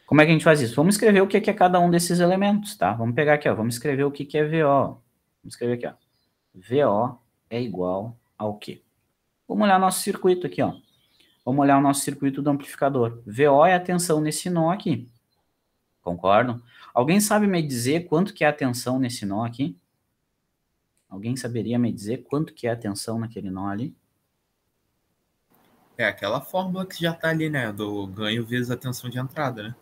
Como é que a gente faz isso? Vamos escrever o que é cada um desses elementos, tá? Vamos pegar aqui, ó, vamos escrever o que é VO. Vamos escrever aqui, ó. VO é igual ao quê? Vamos olhar nosso circuito aqui, ó. Vamos olhar o nosso circuito do amplificador. VO é a tensão nesse nó aqui. Concordam? Alguém sabe me dizer quanto que é a tensão nesse nó aqui? Alguém saberia me dizer quanto que é a tensão naquele nó ali? É aquela fórmula que já tá ali, né? Do ganho vezes a tensão de entrada, né?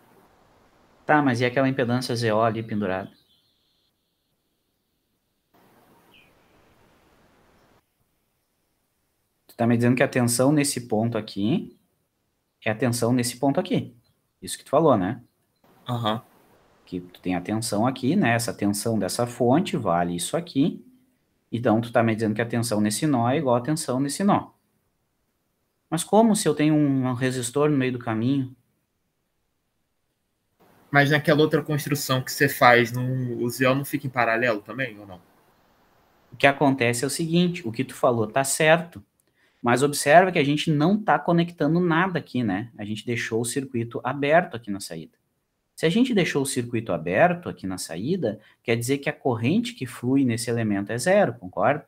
Tá, mas e aquela impedância ZO ali pendurada? Tu tá me dizendo que a tensão nesse ponto aqui é a tensão nesse ponto aqui. Isso que tu falou, né? Aham. Que tu tem a tensão aqui, né? Essa tensão dessa fonte vale isso aqui. Então, tu tá me dizendo que a tensão nesse nó é igual a tensão nesse nó. Mas como se eu tenho um resistor no meio do caminho? Mas naquela outra construção que você faz, o ZO não fica em paralelo também, ou não? O que acontece é o seguinte, o que tu falou tá certo, mas observa que a gente não tá conectando nada aqui, né? A gente deixou o circuito aberto aqui na saída. Se a gente deixou o circuito aberto aqui na saída, quer dizer que a corrente que flui nesse elemento é zero, concorda?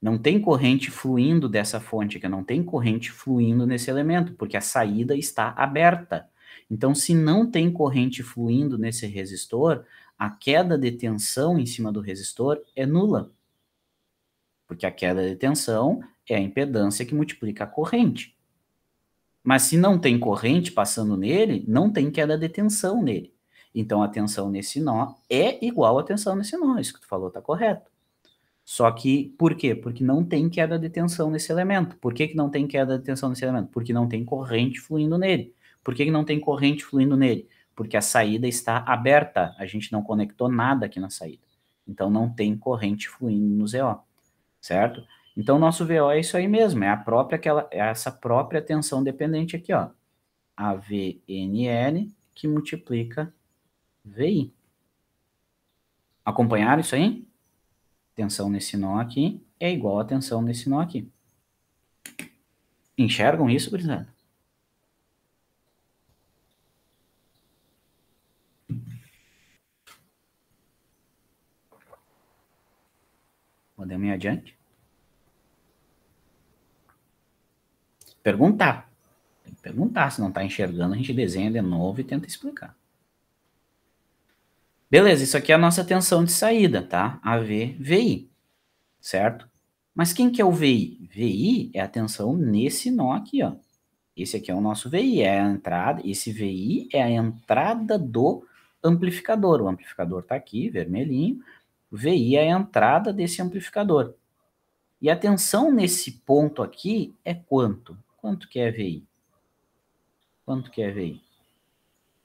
Não tem corrente fluindo dessa fonte aqui, não tem corrente fluindo nesse elemento, porque a saída está aberta. Então, se não tem corrente fluindo nesse resistor, a queda de tensão em cima do resistor é nula. Porque a queda de tensão é a impedância que multiplica a corrente. Mas se não tem corrente passando nele, não tem queda de tensão nele. Então a tensão nesse nó é igual à tensão nesse nó. Isso que tu falou está correto. Só que, por quê? Porque não tem queda de tensão nesse elemento. Por que não tem queda de tensão nesse elemento? Porque não tem corrente fluindo nele. Por que não tem corrente fluindo nele? Porque a saída está aberta. A gente não conectou nada aqui na saída. Então não tem corrente fluindo no ZO. Certo? Então, nosso VO é isso aí mesmo, é essa própria tensão dependente aqui, ó. A VNL que multiplica VI. Acompanharam isso aí? Tensão nesse nó aqui é igual a tensão nesse nó aqui. Enxergam isso, gurizada? Podemos ir adiante? Perguntar. Tem que perguntar. Se não está enxergando, a gente desenha de novo e tenta explicar. Beleza, isso aqui é a nossa tensão de saída, tá? AV, VI, certo? Mas quem que é o VI? VI é a tensão nesse nó aqui, ó. Esse aqui é o nosso VI, é a entrada, esse VI é a entrada do amplificador. O amplificador está aqui, vermelhinho. O VI é a entrada desse amplificador. E a tensão nesse ponto aqui é quanto? Quanto que é VI? Quanto que é VI?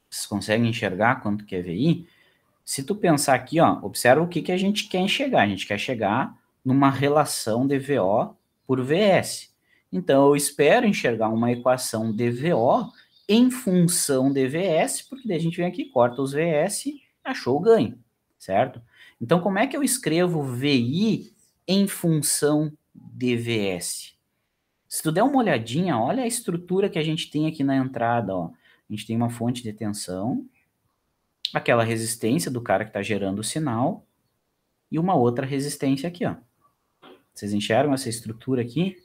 Vocês conseguem enxergar quanto que é VI? Se tu pensar aqui, ó, observa o que, que a gente quer enxergar. A gente quer chegar numa relação de VO por VS. Então, eu espero enxergar uma equação de VO em função de VS, porque daí a gente vem aqui, corta os VS, achou o ganho, certo? Então, como é que eu escrevo VI em função de VS? Se tu der uma olhadinha, olha a estrutura que a gente tem aqui na entrada, ó. A gente tem uma fonte de tensão, aquela resistência do cara que está gerando o sinal e uma outra resistência aqui, ó. Vocês enxergam essa estrutura aqui?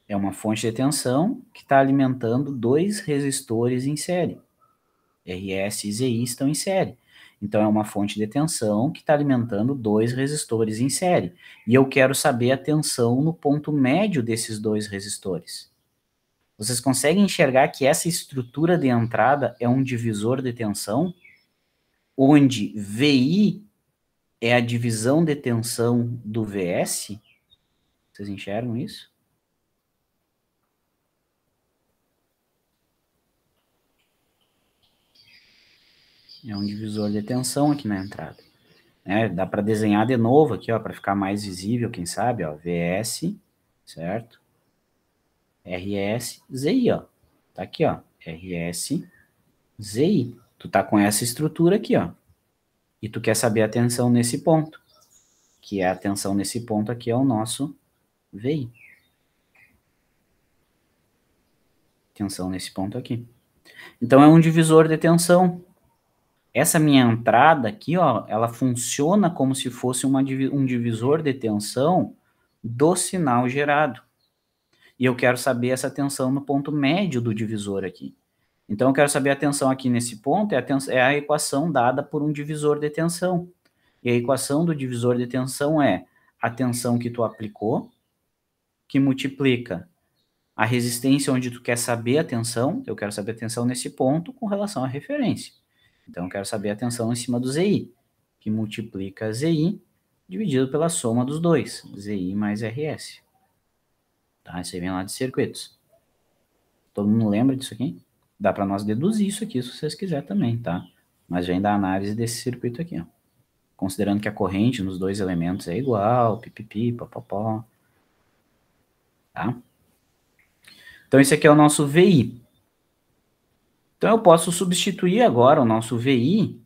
É uma fonte de tensão que está alimentando dois resistores em série. RS e ZI estão em série. Então, é uma fonte de tensão que está alimentando dois resistores em série. E eu quero saber a tensão no ponto médio desses dois resistores. Vocês conseguem enxergar que essa estrutura de entrada é um divisor de tensão? Onde VI é a divisão de tensão do VS? Vocês enxergam isso? É um divisor de tensão aqui na entrada. Dá para desenhar de novo aqui, ó, para ficar mais visível, quem sabe, ó, VS, certo? RS, ZI, ó. Tá aqui, ó, RS, ZI. Tu tá com essa estrutura aqui, ó. E tu quer saber a tensão nesse ponto, que é a tensão nesse ponto aqui é o nosso VI. Tensão nesse ponto aqui. Então, é um divisor de tensão. Essa minha entrada aqui, ó, ela funciona como se fosse um divisor de tensão do sinal gerado. E eu quero saber essa tensão no ponto médio do divisor aqui. Então, eu quero saber a tensão aqui nesse ponto, é a equação dada por um divisor de tensão. E a equação do divisor de tensão é a tensão que tu aplicou, que multiplica a resistência onde tu quer saber a tensão, eu quero saber a tensão nesse ponto com relação à referência. Então, eu quero saber a tensão em cima do ZI, que multiplica ZI dividido pela soma dos dois, ZI mais RS. Tá? Isso aí vem lá de circuitos. Todo mundo lembra disso aqui? Dá para nós deduzir isso aqui, se vocês quiserem também, tá? Mas vem da análise desse circuito aqui, ó. Considerando que a corrente nos dois elementos é igual, pipipi, papapó. Tá? Então, esse aqui é o nosso VI. Então, eu posso substituir agora o nosso VI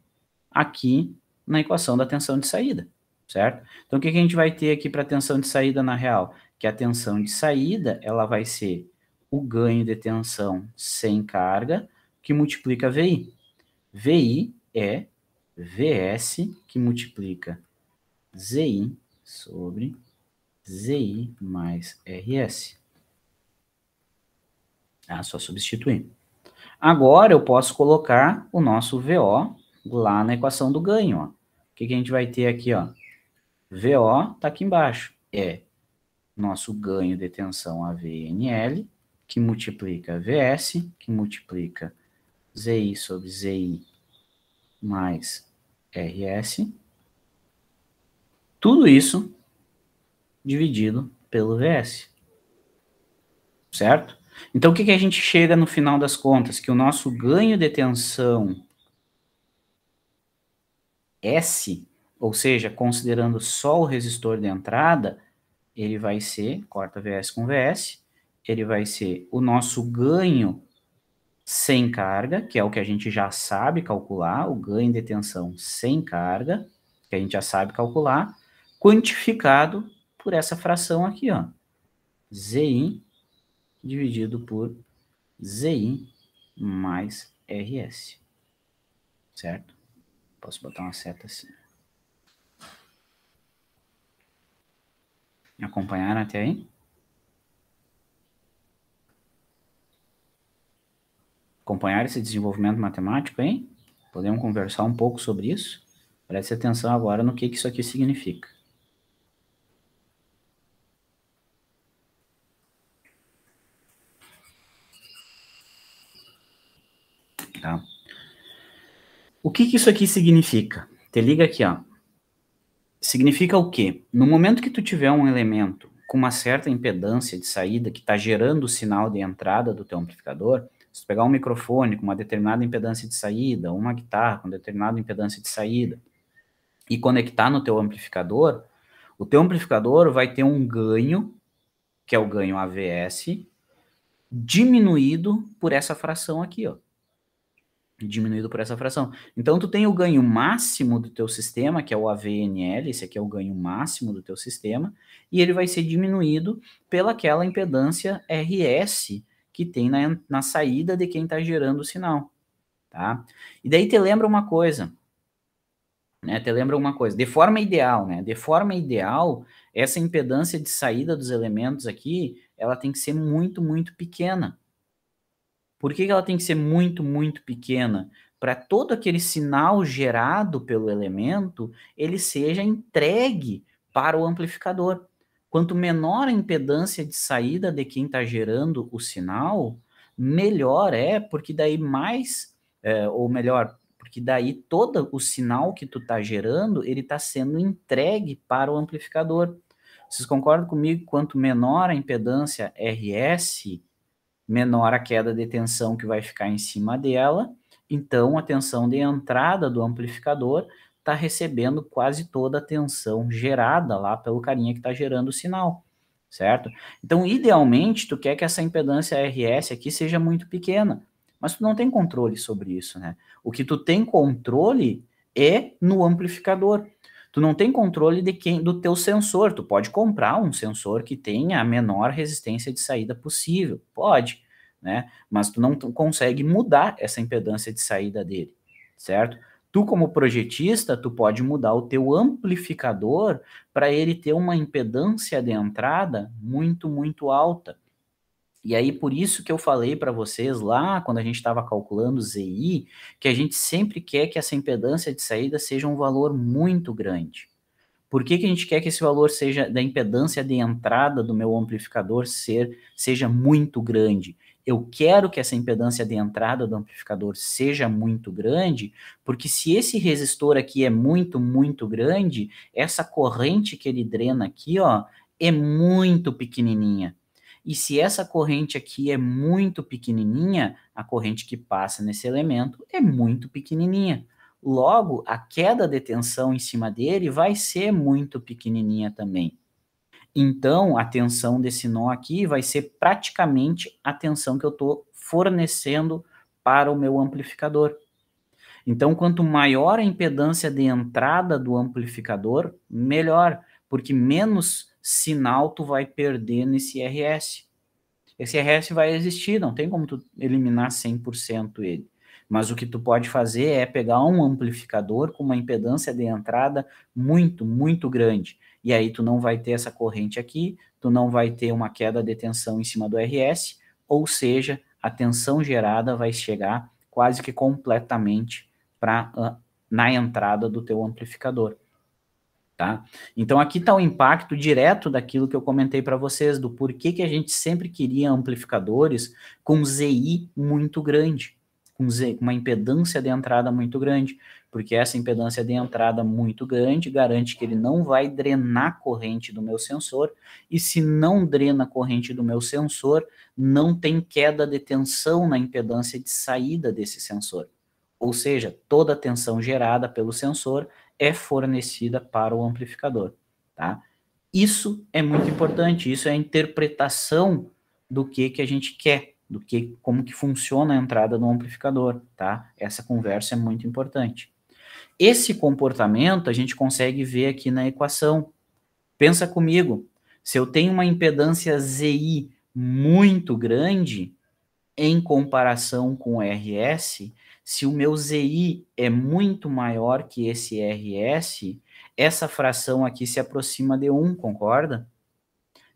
aqui na equação da tensão de saída, certo? Então, o que a gente vai ter aqui para a tensão de saída na real? Que a tensão de saída, ela vai ser o ganho de tensão sem carga, que multiplica VI. VI é VS, que multiplica ZI sobre ZI mais RS. Só substituir. Agora, eu posso colocar o nosso VO lá na equação do ganho, ó. O que a gente vai ter aqui, ó? VO está aqui embaixo. É nosso ganho de tensão AVNL, que multiplica VS, que multiplica ZI sobre ZI mais RS. Tudo isso dividido pelo VS. Certo? Então, o que a gente chega no final das contas? Que o nosso ganho de tensão S, ou seja, considerando só o resistor de entrada, ele vai ser, corta VS com VS, ele vai ser o nosso ganho sem carga, que é o que a gente já sabe calcular, o ganho de tensão sem carga, que a gente já sabe calcular, quantificado por essa fração aqui, ó, ZI dividido por ZI mais RS, certo? Posso botar uma seta assim. Acompanharam até aí? Acompanhar esse desenvolvimento matemático, hein? Podemos conversar um pouco sobre isso? Preste atenção agora no que isso aqui significa. Tá? O que isso aqui significa? Te liga aqui, ó. Significa o quê? No momento que tu tiver um elemento com uma certa impedância de saída que está gerando o sinal de entrada do teu amplificador, se tu pegar um microfone com uma determinada impedância de saída, uma guitarra com determinada impedância de saída, e conectar no teu amplificador, o teu amplificador vai ter um ganho, que é o ganho AVS, diminuído por essa fração aqui, ó. Diminuído por essa fração. Então, tu tem o ganho máximo do teu sistema, que é o AVNL, esse aqui é o ganho máximo do teu sistema, e ele vai ser diminuído pelaquela impedância RS que tem na saída de quem está gerando o sinal, tá? E daí te lembra uma coisa, né? Te lembra uma coisa, de forma ideal, né? De forma ideal, essa impedância de saída dos elementos aqui, ela tem que ser muito, muito pequena. Por que ela tem que ser muito, muito pequena? Para todo aquele sinal gerado pelo elemento, ele seja entregue para o amplificador. Quanto menor a impedância de saída de quem está gerando o sinal, melhor é, porque daí ou melhor, porque daí todo o sinal que tu está gerando, ele está sendo entregue para o amplificador. Vocês concordam comigo? Quanto menor a impedância RS, menor a queda de tensão que vai ficar em cima dela, então a tensão de entrada do amplificador está recebendo quase toda a tensão gerada lá pelo carinha que está gerando o sinal, certo? Então, idealmente, tu quer que essa impedância RS aqui seja muito pequena, mas tu não tem controle sobre isso, né? O que tu tem controle é no amplificador. Tu não tem controle do teu sensor. Tu pode comprar um sensor que tenha a menor resistência de saída possível. Pode. né? Mas tu não consegue mudar essa impedância de saída dele, certo? Tu, como projetista, tu pode mudar o teu amplificador para ele ter uma impedância de entrada muito, muito alta. E aí, por isso que eu falei para vocês lá, quando a gente estava calculando o ZI, que a gente sempre quer que essa impedância de saída seja um valor muito grande. Por que a gente quer que esse valor seja da impedância de entrada do meu amplificador seja muito grande? Eu quero que essa impedância de entrada do amplificador seja muito grande, porque se esse resistor aqui é muito, muito grande, essa corrente que ele drena aqui, ó, é muito pequenininha. E se essa corrente aqui é muito pequenininha, a corrente que passa nesse elemento é muito pequenininha. Logo, a queda de tensão em cima dele vai ser muito pequenininha também. Então, a tensão desse nó aqui vai ser praticamente a tensão que eu estou fornecendo para o meu amplificador. Então, quanto maior a impedância de entrada do amplificador, melhor, porque menos sinal tu vai perder nesse RS. Esse RS vai existir, não tem como tu eliminar 100% ele. Mas o que tu pode fazer é pegar um amplificador com uma impedância de entrada muito, muito grande. E aí tu não vai ter essa corrente aqui, tu não vai ter uma queda de tensão em cima do RS, ou seja, a tensão gerada vai chegar quase que completamente na entrada do teu amplificador. Tá? Então aqui está o impacto direto daquilo que eu comentei para vocês, do porquê que a gente sempre queria amplificadores com ZI muito grande, com uma impedância de entrada muito grande, porque essa impedância de entrada muito grande garante que ele não vai drenar corrente do meu sensor, e se não drena corrente do meu sensor, não tem queda de tensão na impedância de saída desse sensor. Ou seja, toda a tensão gerada pelo sensor é fornecida para o amplificador, tá? Isso é muito importante, isso é a interpretação do que a gente quer, como que funciona a entrada do amplificador, tá? Essa conversa é muito importante. Esse comportamento a gente consegue ver aqui na equação. Pensa comigo, se eu tenho uma impedância ZI muito grande, em comparação com o RS, se o meu ZI é muito maior que esse RS, essa fração aqui se aproxima de 1, concorda?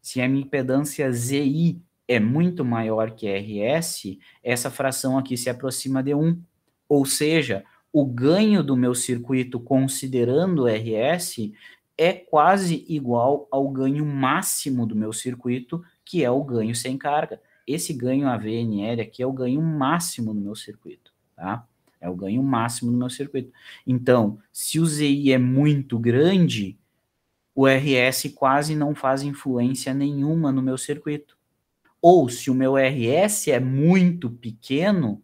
Se a minha impedância ZI é muito maior que RS, essa fração aqui se aproxima de 1. Ou seja, o ganho do meu circuito, considerando o RS, é quase igual ao ganho máximo do meu circuito, que é o ganho sem carga. Esse ganho AVNL aqui é o ganho máximo do meu circuito, tá? É o ganho máximo do meu circuito. Então, se o ZI é muito grande, o RS quase não faz influência nenhuma no meu circuito. Ou se o meu RS é muito pequeno,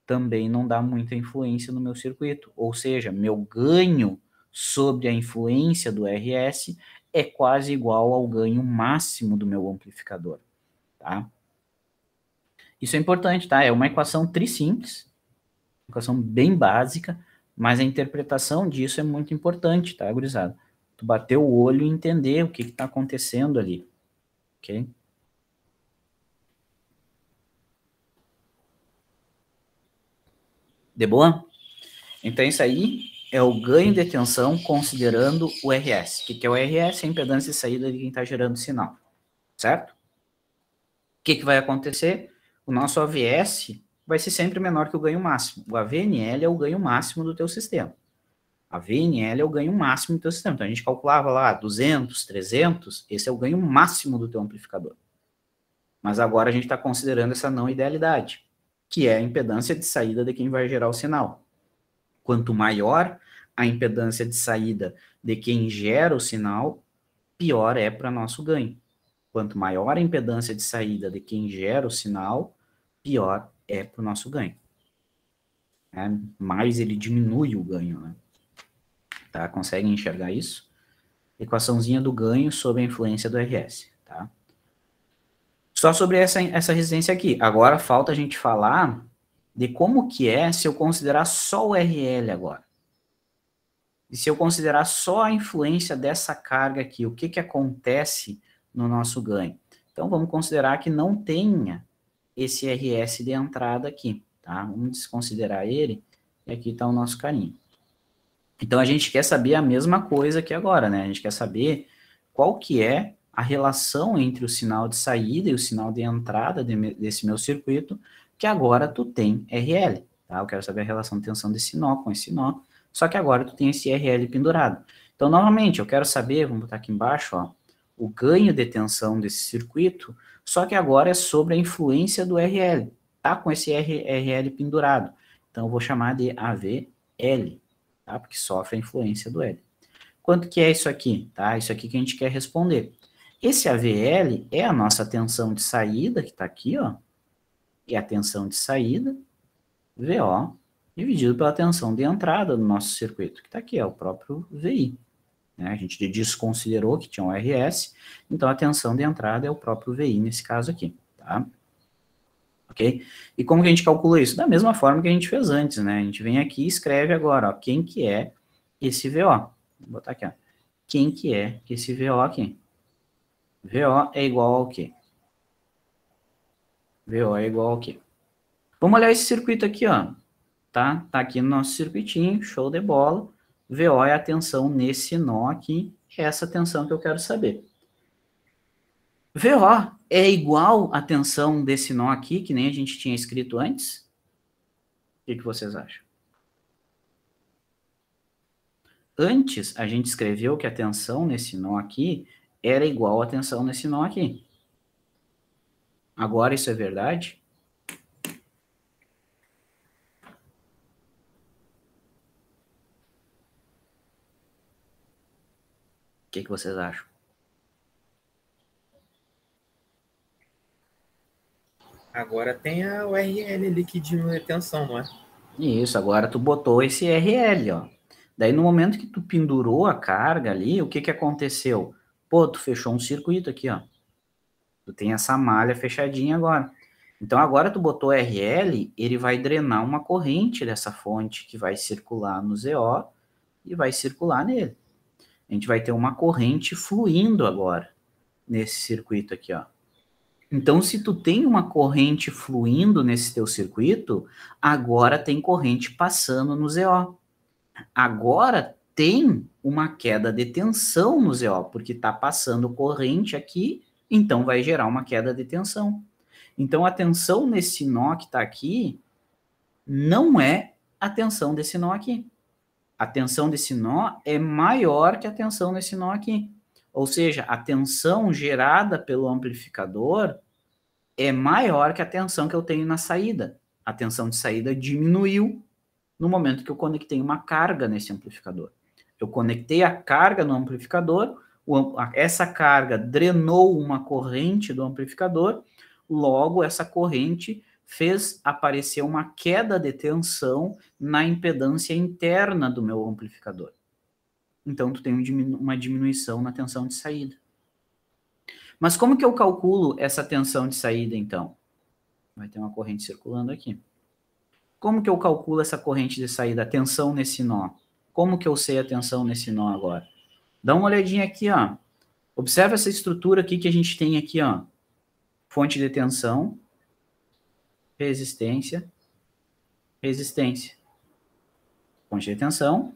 também não dá muita influência no meu circuito. Ou seja, meu ganho sobre a influência do RS é quase igual ao ganho máximo do meu amplificador, tá? Isso é importante, tá? É uma equação trisimples, equação bem básica, mas a interpretação disso é muito importante, tá, gurizada? Tu bater o olho e entender o que está acontecendo ali, ok? De boa? Então isso aí é o ganho de tensão considerando o RS. O que é o RS? É a impedância de saída de quem está gerando sinal, certo? O que vai acontecer? O nosso AVS vai ser sempre menor que o ganho máximo. O AVNL é o ganho máximo do teu sistema. A VNL é o ganho máximo do teu sistema. Então, a gente calculava lá 200, 300, esse é o ganho máximo do teu amplificador. Mas agora a gente está considerando essa não idealidade, que é a impedância de saída de quem vai gerar o sinal. Quanto maior a impedância de saída de quem gera o sinal, pior é para nosso ganho. Quanto maior a impedância de saída de quem gera o sinal, pior é para o nosso ganho. Mais ele diminui o ganho, né? Tá? Conseguem enxergar isso? Equaçãozinha do ganho sob a influência do RS, tá? Só sobre essa resistência aqui. Agora falta a gente falar de como que é se eu considerar só o RL agora. E se eu considerar só a influência dessa carga aqui, o que acontece no nosso ganho? Então, vamos considerar que não tenha esse RS de entrada aqui, tá? Vamos desconsiderar ele, e aqui está o nosso carinho. Então, a gente quer saber a mesma coisa aqui agora, né? A gente quer saber qual que é a relação entre o sinal de saída e o sinal de entrada desse meu circuito, que agora tu tem RL, tá? Eu quero saber a relação de tensão desse nó com esse nó, só que agora tu tem esse RL pendurado. Então, novamente, eu quero saber, vamos botar aqui embaixo, ó, o ganho de tensão desse circuito, só que agora é sobre a influência do RL, tá? Com esse RL pendurado. Então, eu vou chamar de AVL, tá? Porque sofre a influência do L. Quanto que é isso aqui? Tá? Isso aqui que a gente quer responder. Esse AVL é a nossa tensão de saída, que está aqui, ó, e a tensão de saída, VO, dividido pela tensão de entrada do nosso circuito, que está aqui, é o próprio VI. Né? A gente desconsiderou que tinha um RS, então a tensão de entrada é o próprio VI nesse caso aqui, tá? Ok? E como que a gente calcula isso? Da mesma forma que a gente fez antes, né? A gente vem aqui e escreve agora, ó, quem que é esse VO. Vou botar aqui, ó. Quem que é esse VO aqui? VO é igual ao quê? VO é igual ao quê? Vamos olhar esse circuito aqui, ó. Tá? Tá aqui no nosso circuitinho, show de bola. VO é a tensão nesse nó aqui, é essa tensão que eu quero saber. VO é igual à tensão desse nó aqui, que nem a gente tinha escrito antes? O que vocês acham? Antes, a gente escreveu que a tensão nesse nó aqui era igual à tensão nesse nó aqui. Agora isso é verdade? O que vocês acham? Agora tem o RL ali que diminui a tensão, não é? Isso, agora tu botou esse RL, ó. Daí no momento que tu pendurou a carga ali, o que que aconteceu? Pô, tu fechou um circuito aqui, ó. Tu tem essa malha fechadinha agora. Então agora tu botou RL, ele vai drenar uma corrente dessa fonte que vai circular no ZO e vai circular nele. A gente vai ter uma corrente fluindo agora nesse circuito aqui, ó. Então, se tu tem uma corrente fluindo nesse teu circuito, agora tem corrente passando no ZO. Agora tem uma queda de tensão no ZO, porque está passando corrente aqui, então vai gerar uma queda de tensão. Então, a tensão nesse nó que está aqui não é a tensão desse nó aqui. A tensão desse nó é maior que a tensão nesse nó aqui. Ou seja, a tensão gerada pelo amplificador é maior que a tensão que eu tenho na saída. A tensão de saída diminuiu no momento que eu conectei uma carga nesse amplificador. Eu conectei a carga no amplificador, essa carga drenou uma corrente do amplificador, logo essa corrente fez aparecer uma queda de tensão na impedância interna do meu amplificador. Então, tu tem uma diminuição na tensão de saída. Mas como que eu calculo essa tensão de saída, então? Vai ter uma corrente circulando aqui. Como que eu calculo essa corrente de saída, a tensão nesse nó? Como que eu sei a tensão nesse nó agora? Dá uma olhadinha aqui, ó. Observa essa estrutura aqui que a gente tem aqui, ó. Fonte de tensão, resistência, resistência. Fonte de tensão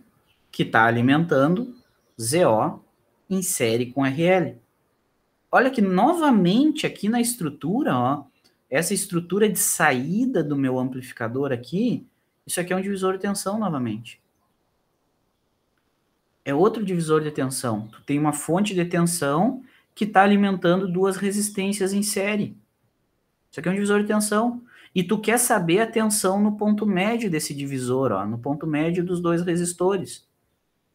que está alimentando ZO em série com RL. Olha que novamente aqui na estrutura, ó, essa estrutura de saída do meu amplificador aqui, isso aqui é um divisor de tensão novamente. É outro divisor de tensão. Tu tem uma fonte de tensão que está alimentando duas resistências em série. Isso aqui é um divisor de tensão. E tu quer saber a tensão no ponto médio desse divisor, ó, no ponto médio dos dois resistores.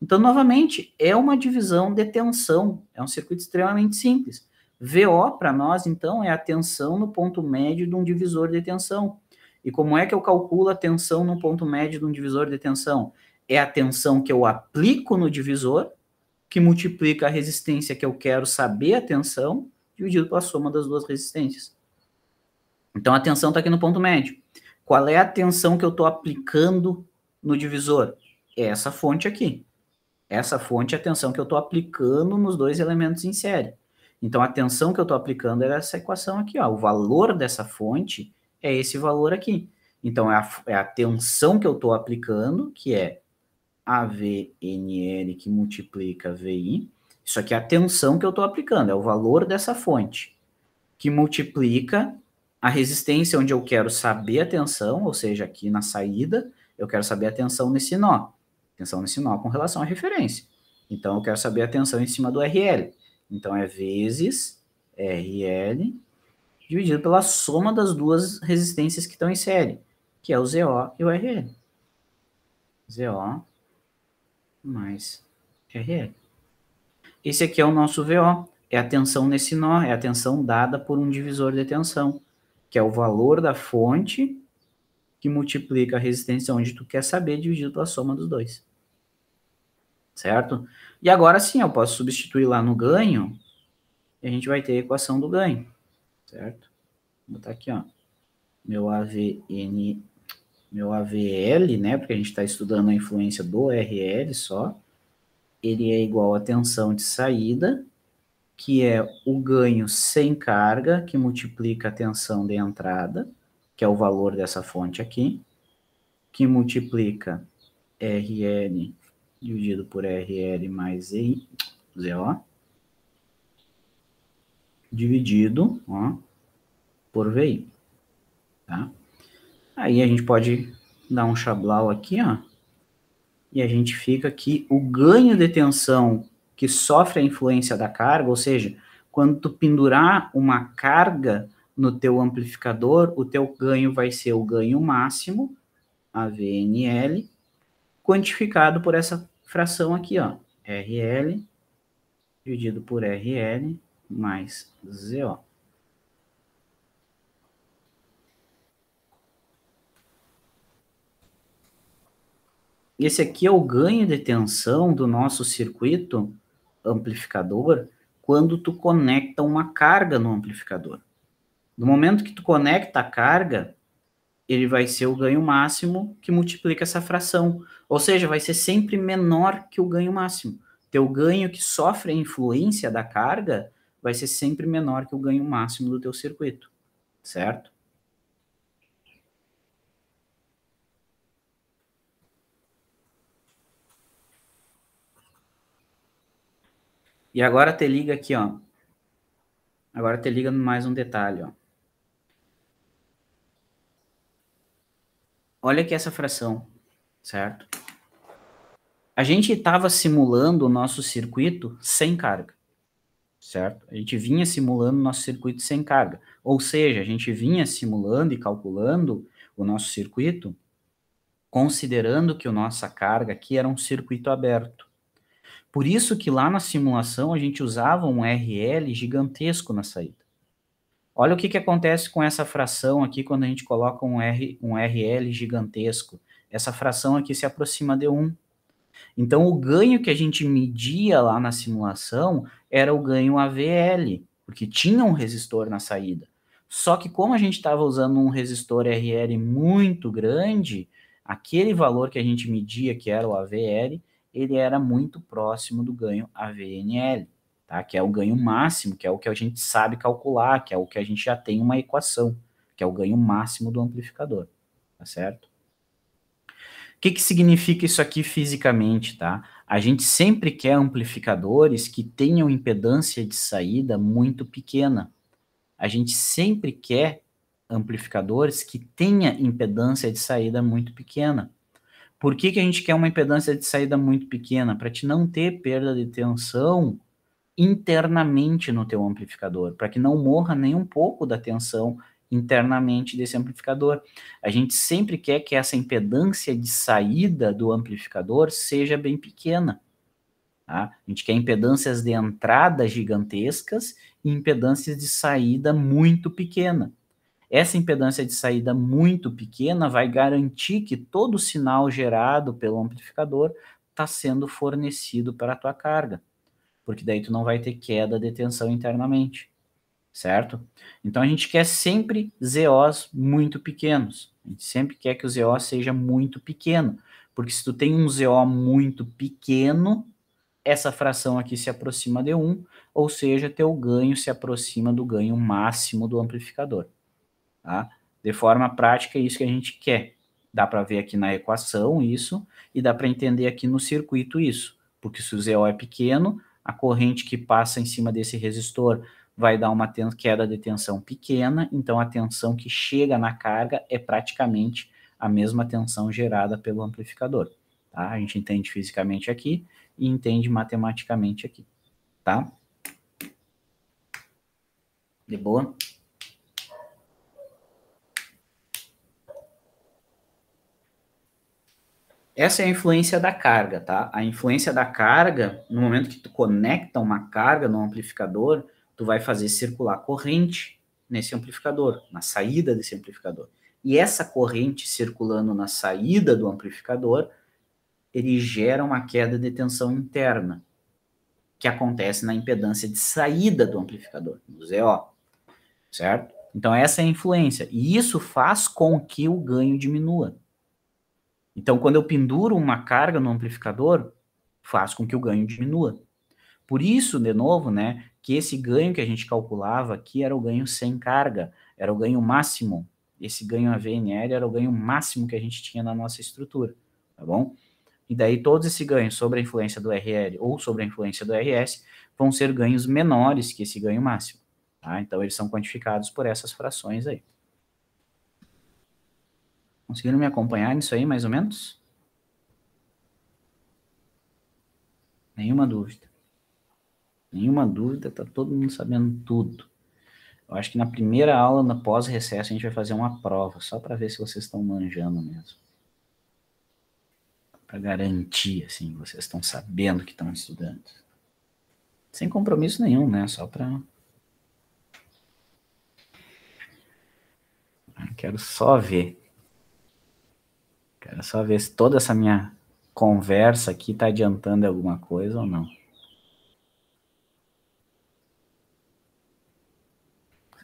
Então, novamente, é uma divisão de tensão. É um circuito extremamente simples. VO, para nós, então, é a tensão no ponto médio de um divisor de tensão. E como é que eu calculo a tensão no ponto médio de um divisor de tensão? É a tensão que eu aplico no divisor, que multiplica a resistência que eu quero saber a tensão, dividido pela soma das duas resistências. Então, a tensão está aqui no ponto médio. Qual é a tensão que eu estou aplicando no divisor? É essa fonte aqui. Essa fonte é a tensão que eu estou aplicando nos dois elementos em série. Então, a tensão que eu estou aplicando é essa equação aqui, ó. O valor dessa fonte é esse valor aqui. Então, é a tensão que eu estou aplicando, que é AVNL que multiplica VI. Isso aqui é a tensão que eu estou aplicando, é o valor dessa fonte, que multiplica a resistência onde eu quero saber a tensão, ou seja, aqui na saída, eu quero saber a tensão nesse nó. Tensão nesse nó com relação à referência. Então, eu quero saber a tensão em cima do RL. Então, é vezes RL dividido pela soma das duas resistências que estão em série, que é o ZO e o RL. ZO mais RL. Esse aqui é o nosso VO, é a tensão nesse nó, é a tensão dada por um divisor de tensão, que é o valor da fonte que multiplica a resistência onde tu quer saber, dividido pela soma dos dois. Certo? E agora sim, eu posso substituir lá no ganho, e a gente vai ter a equação do ganho. Certo? Vou botar aqui, ó. Meu AVL, né, porque a gente está estudando a influência do RL só, ele é igual à tensão de saída, que é o ganho sem carga, que multiplica a tensão de entrada, que é o valor dessa fonte aqui, que multiplica RL dividido por RL mais ZO, dividido, ó, por VI. Tá? Aí a gente pode dar um chablau aqui, ó, e a gente fica que o ganho de tensão que sofre a influência da carga, ou seja, quando tu pendurar uma carga no teu amplificador, o teu ganho vai ser o ganho máximo, AVNL, quantificado por essa fração aqui, ó, RL dividido por RL mais ZO. Esse aqui é o ganho de tensão do nosso circuito amplificador quando tu conecta uma carga no amplificador. No momento que tu conecta a carga, ele vai ser o ganho máximo que multiplica essa fração. Ou seja, vai ser sempre menor que o ganho máximo. Teu ganho que sofre a influência da carga vai ser sempre menor que o ganho máximo do teu circuito. Certo? E agora te liga aqui, ó. Agora te liga mais um detalhe, ó. Olha aqui essa fração, certo? A gente estava simulando o nosso circuito sem carga, certo? A gente vinha simulando o nosso circuito sem carga. Ou seja, a gente vinha simulando e calculando o nosso circuito considerando que a nossa carga aqui era um circuito aberto. Por isso que lá na simulação a gente usava um RL gigantesco na saída. Olha o que acontece com essa fração aqui quando a gente coloca um RL gigantesco. Essa fração aqui se aproxima de 1. Então, o ganho que a gente media lá na simulação era o ganho AVL, porque tinha um resistor na saída. Só que como a gente estava usando um resistor RL muito grande, aquele valor que a gente media, que era o AVL, ele era muito próximo do ganho AVNL, tá? Que é o ganho máximo, que é o que a gente sabe calcular, que é o que a gente já tem uma equação, que é o ganho máximo do amplificador, tá certo? O que significa isso aqui fisicamente, tá? A gente sempre quer amplificadores que tenham impedância de saída muito pequena. A gente sempre quer amplificadores que tenham impedância de saída muito pequena. Por que a gente quer uma impedância de saída muito pequena? Para te não ter perda de tensão internamente no teu amplificador, para que não morra nem um pouco da tensão internamente desse amplificador. A gente sempre quer que essa impedância de saída do amplificador seja bem pequena. Tá? A gente quer impedâncias de entrada gigantescas e impedâncias de saída muito pequena. Essa impedância de saída muito pequena vai garantir que todo o sinal gerado pelo amplificador está sendo fornecido para a tua carga, porque daí tu não vai ter queda de tensão internamente, certo? Então a gente quer sempre ZOs muito pequenos, a gente sempre quer que o ZO seja muito pequeno, porque se tu tem um ZO muito pequeno, essa fração aqui se aproxima de 1, ou seja, teu ganho se aproxima do ganho máximo do amplificador. Tá? De forma prática, é isso que a gente quer. Dá para ver aqui na equação isso, e dá para entender aqui no circuito isso, porque se o ZO é pequeno, a corrente que passa em cima desse resistor vai dar uma queda de tensão pequena, então a tensão que chega na carga é praticamente a mesma tensão gerada pelo amplificador. Tá? A gente entende fisicamente aqui e entende matematicamente aqui. Tá? De boa? Essa é a influência da carga, tá? A influência da carga, no momento que tu conecta uma carga no amplificador, tu vai fazer circular corrente nesse amplificador, na saída desse amplificador. E essa corrente circulando na saída do amplificador, ele gera uma queda de tensão interna, que acontece na impedância de saída do amplificador, no ZO, certo? Então essa é a influência, e isso faz com que o ganho diminua. Então, quando eu penduro uma carga no amplificador, faz com que o ganho diminua. Por isso, de novo, né, que esse ganho que a gente calculava aqui era o ganho sem carga, era o ganho máximo. Esse ganho AVNL era o ganho máximo que a gente tinha na nossa estrutura, tá bom? E daí todos esses ganhos sobre a influência do RL ou sobre a influência do RS vão ser ganhos menores que esse ganho máximo, tá? Então, eles são quantificados por essas frações aí. Conseguiram me acompanhar nisso aí, mais ou menos? Nenhuma dúvida. Nenhuma dúvida, tá todo mundo sabendo tudo. Eu acho que na primeira aula, na pós-recesso, a gente vai fazer uma prova, só para ver se vocês estão manjando mesmo. Para garantir, assim, vocês estão sabendo que estão estudando. Sem compromisso nenhum, né? Só para... Quero só ver. Quero só ver se toda essa minha conversa aqui está adiantando alguma coisa ou não.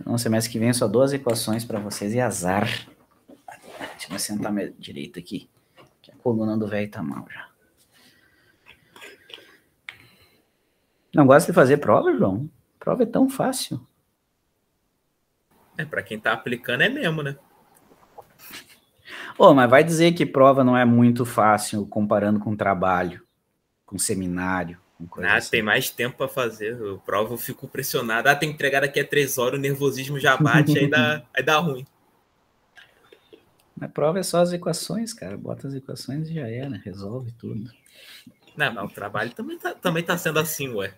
No semestre que vem só 2 equações para vocês e azar. Deixa eu sentar minha direita aqui, que a coluna do velho tá mal já. Não gosta de fazer prova, João? Prova é tão fácil. Para quem tá aplicando é mesmo, né? Mas vai dizer que prova não é muito fácil comparando com trabalho, com seminário, com coisa assim. Tem mais tempo para fazer. Eu provo, eu fico pressionado. Tem que entregar daqui a 3 horas, o nervosismo já bate, aí dá ruim. Na prova é só as equações, cara. Bota as equações e já era, resolve tudo. Não, mas o trabalho também tá sendo assim, ué.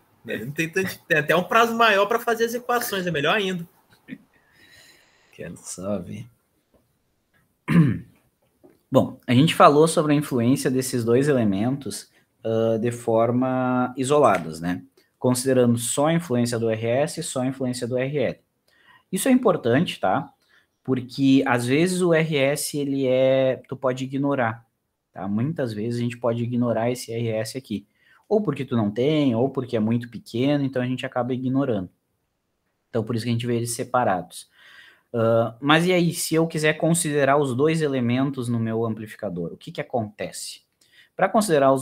Tem até um prazo maior para fazer as equações, é melhor ainda. Quero só ver. Bom, a gente falou sobre a influência desses dois elementos de forma isoladas, né? Considerando só a influência do RS e só a influência do RL. Isso é importante, tá? Porque às vezes o RS, tu pode ignorar, tá? Muitas vezes a gente pode ignorar esse RS aqui. Ou porque tu não tem, ou porque é muito pequeno, então a gente acaba ignorando. Então por isso que a gente vê eles separados. Mas e aí, se eu quiser considerar os dois elementos no meu amplificador, o que acontece? Para considerar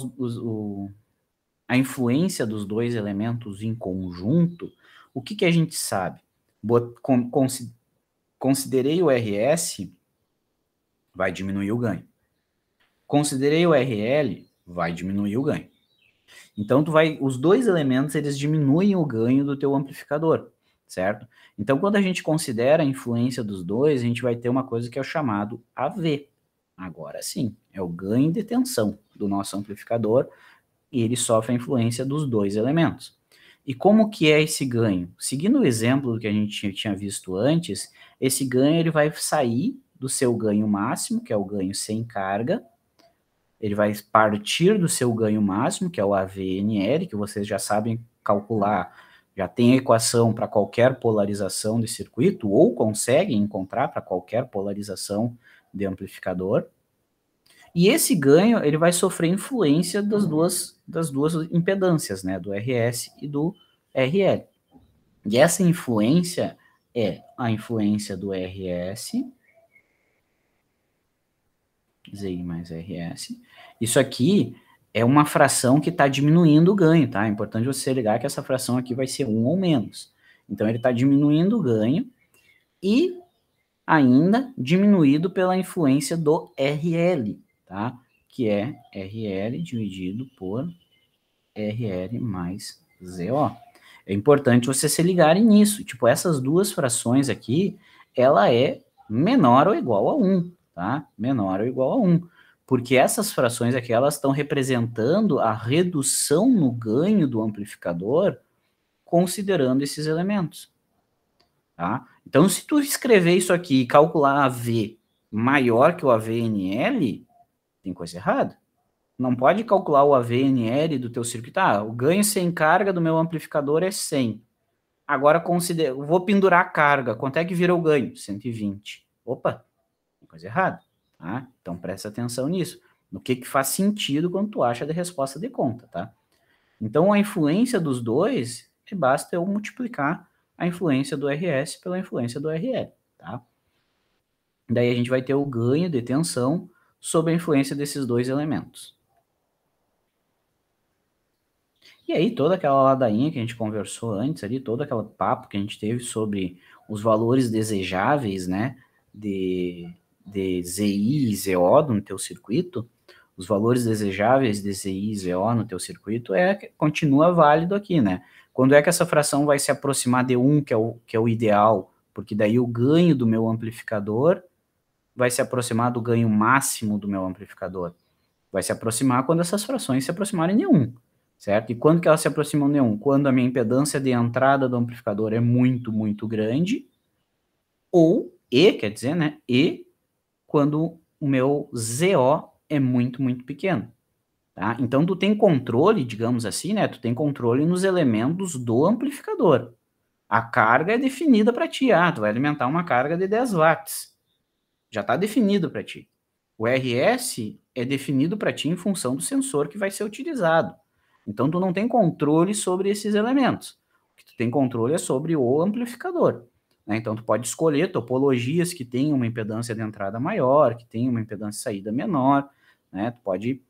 a influência dos dois elementos em conjunto, o que a gente sabe? Considerei o RS, vai diminuir o ganho. Considerei o RL, vai diminuir o ganho. Então, os dois elementos, eles diminuem o ganho do teu amplificador, certo? Então, quando a gente considera a influência dos dois, a gente vai ter uma coisa que é o chamado AV. Agora sim, é o ganho de tensão do nosso amplificador, e ele sofre a influência dos dois elementos. E como que é esse ganho? Seguindo o exemplo do que a gente tinha visto antes, esse ganho ele vai sair do seu ganho máximo, que é o ganho sem carga, ele vai partir do seu ganho máximo, que é o AVNL, que vocês já sabem calcular, já tem a equação para qualquer polarização de circuito, ou conseguem encontrar para qualquer polarização de amplificador. E esse ganho, ele vai sofrer influência das duas impedâncias, né, do RS e do RL. E essa influência é a influência do RS, ZI mais RS. Isso aqui é uma fração que está diminuindo o ganho, tá? É importante você ligar que essa fração aqui vai ser 1 ou menos. Então, ele está diminuindo o ganho e ainda diminuído pela influência do RL, tá? Que é RL dividido por RL mais ZO. É importante você se ligarem nisso. Tipo, essas duas frações aqui, ela é menor ou igual a 1, tá? Menor ou igual a 1. Porque essas frações aqui, elas estão representando a redução no ganho do amplificador, considerando esses elementos, tá? Então, se tu escrever isso aqui e calcular AV maior que o AVNL, tem coisa errada. Não pode calcular o AVNL do teu circuito. Ah, o ganho sem carga do meu amplificador é 100. Agora, vou pendurar a carga. Quanto é que vira o ganho? 120. Opa, tem coisa errada. Tá? Então, presta atenção nisso. No que faz sentido quando tu acha de resposta de conta, tá? Então, a influência dos dois, basta eu multiplicar a influência do RS pela influência do RL, tá? Daí a gente vai ter o ganho de tensão sob a influência desses dois elementos. E aí, toda aquela ladainha que a gente conversou antes ali, todo aquele papo que a gente teve sobre os valores desejáveis, né, de ZI e ZO no teu circuito, os valores desejáveis de ZI e ZO no teu circuito continua válido aqui, né? Quando é que essa fração vai se aproximar de 1, que é o ideal? Porque daí o ganho do meu amplificador vai se aproximar do ganho máximo do meu amplificador. Vai se aproximar quando essas frações se aproximarem de 1. Certo? E quando que elas se aproximam de 1? Quando a minha impedância de entrada do amplificador é muito, muito grande, quer dizer, né? E quando o meu ZO é muito, muito pequeno. Tá? Então, tu tem controle, digamos assim, né? Tu tem controle nos elementos do amplificador. A carga é definida para ti. Ah, tu vai alimentar uma carga de 10 watts. Já está definido para ti. O RS é definido para ti em função do sensor que vai ser utilizado. Então, tu não tem controle sobre esses elementos. O que tu tem controle é sobre o amplificador. Né? Então, tu pode escolher topologias que tenham uma impedância de entrada maior, que tenham uma impedância de saída menor. Né? Tu pode,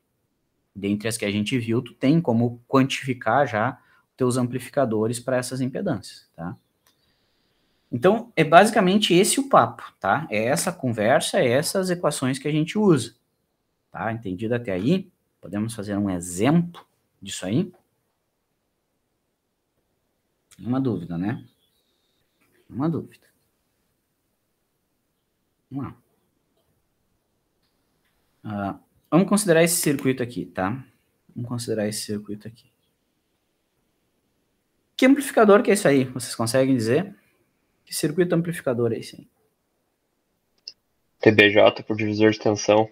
dentre as que a gente viu, tu tem como quantificar já teus amplificadores para essas impedâncias. Tá? Então, é basicamente esse o papo, tá? É essa conversa, é essas equações que a gente usa. Tá? Entendido até aí? Podemos fazer um exemplo disso aí? Uma dúvida, né? Uma dúvida. Vamos lá. Vamos considerar esse circuito aqui, tá? Vamos considerar esse circuito aqui. Que amplificador que é isso aí? Vocês conseguem dizer? Que circuito amplificador é esse aí? TBJ por divisor de tensão.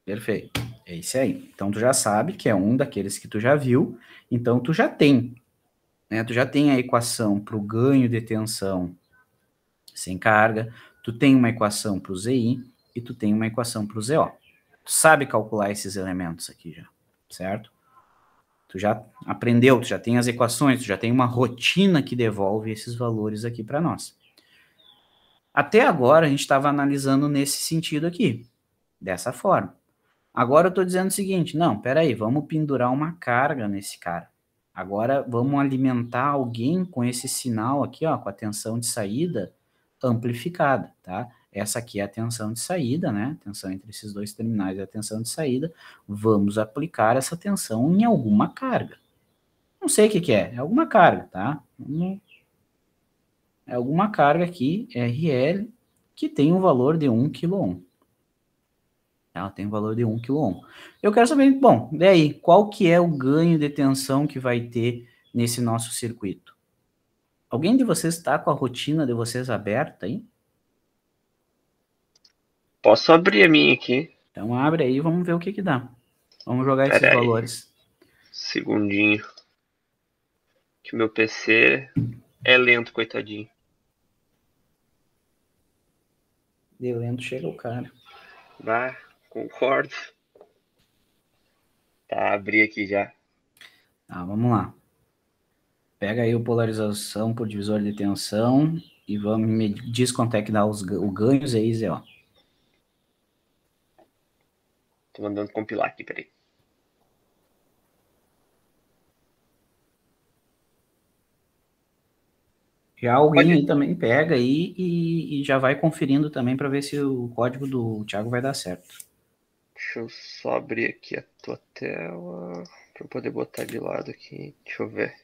Perfeito. É esse aí. Então, tu já sabe que é um daqueles que tu já viu. Então, tu já tem. Né? Tu já tem a equação para o ganho de tensão sem carga. Tu tem uma equação para o ZI e tu tem uma equação para o ZO. Tu sabe calcular esses elementos aqui já, certo? Tu já aprendeu, tu já tem as equações, tu já tem uma rotina que devolve esses valores aqui para nós. Até agora a gente estava analisando nesse sentido aqui, dessa forma. Agora eu estou dizendo o seguinte, não, peraí, vamos pendurar uma carga nesse cara. Agora vamos alimentar alguém com esse sinal aqui, ó, com a tensão de saída amplificada, tá? Essa aqui é a tensão de saída, né? A tensão entre esses dois terminais é a tensão de saída. Vamos aplicar essa tensão em alguma carga. Não sei o que é alguma carga, tá? É alguma carga aqui, RL, que tem um valor de 1 kΩ. Ela tem um valor de 1 kΩ. Eu quero saber, bom, daí, qual que é o ganho de tensão que vai ter nesse nosso circuito? Alguém de vocês está com a rotina de vocês aberta aí? Posso abrir a minha aqui? Então abre aí e vamos ver o que dá. Vamos jogar esses valores. Segundinho. Que meu PC é lento, coitadinho. De lento chega o cara. Vai, concordo. Tá, abri aqui já. Tá, vamos lá. Pega aí o polarização por divisor de tensão e me diz quanto é que dá o ganho ZI e ZO. Tô mandando compilar aqui, peraí. Já alguém Pode- aí também pega aí e já vai conferindo também para ver se o código do Thiago vai dar certo. Deixa eu só abrir aqui a tua tela para eu poder botar de lado aqui. Deixa eu ver.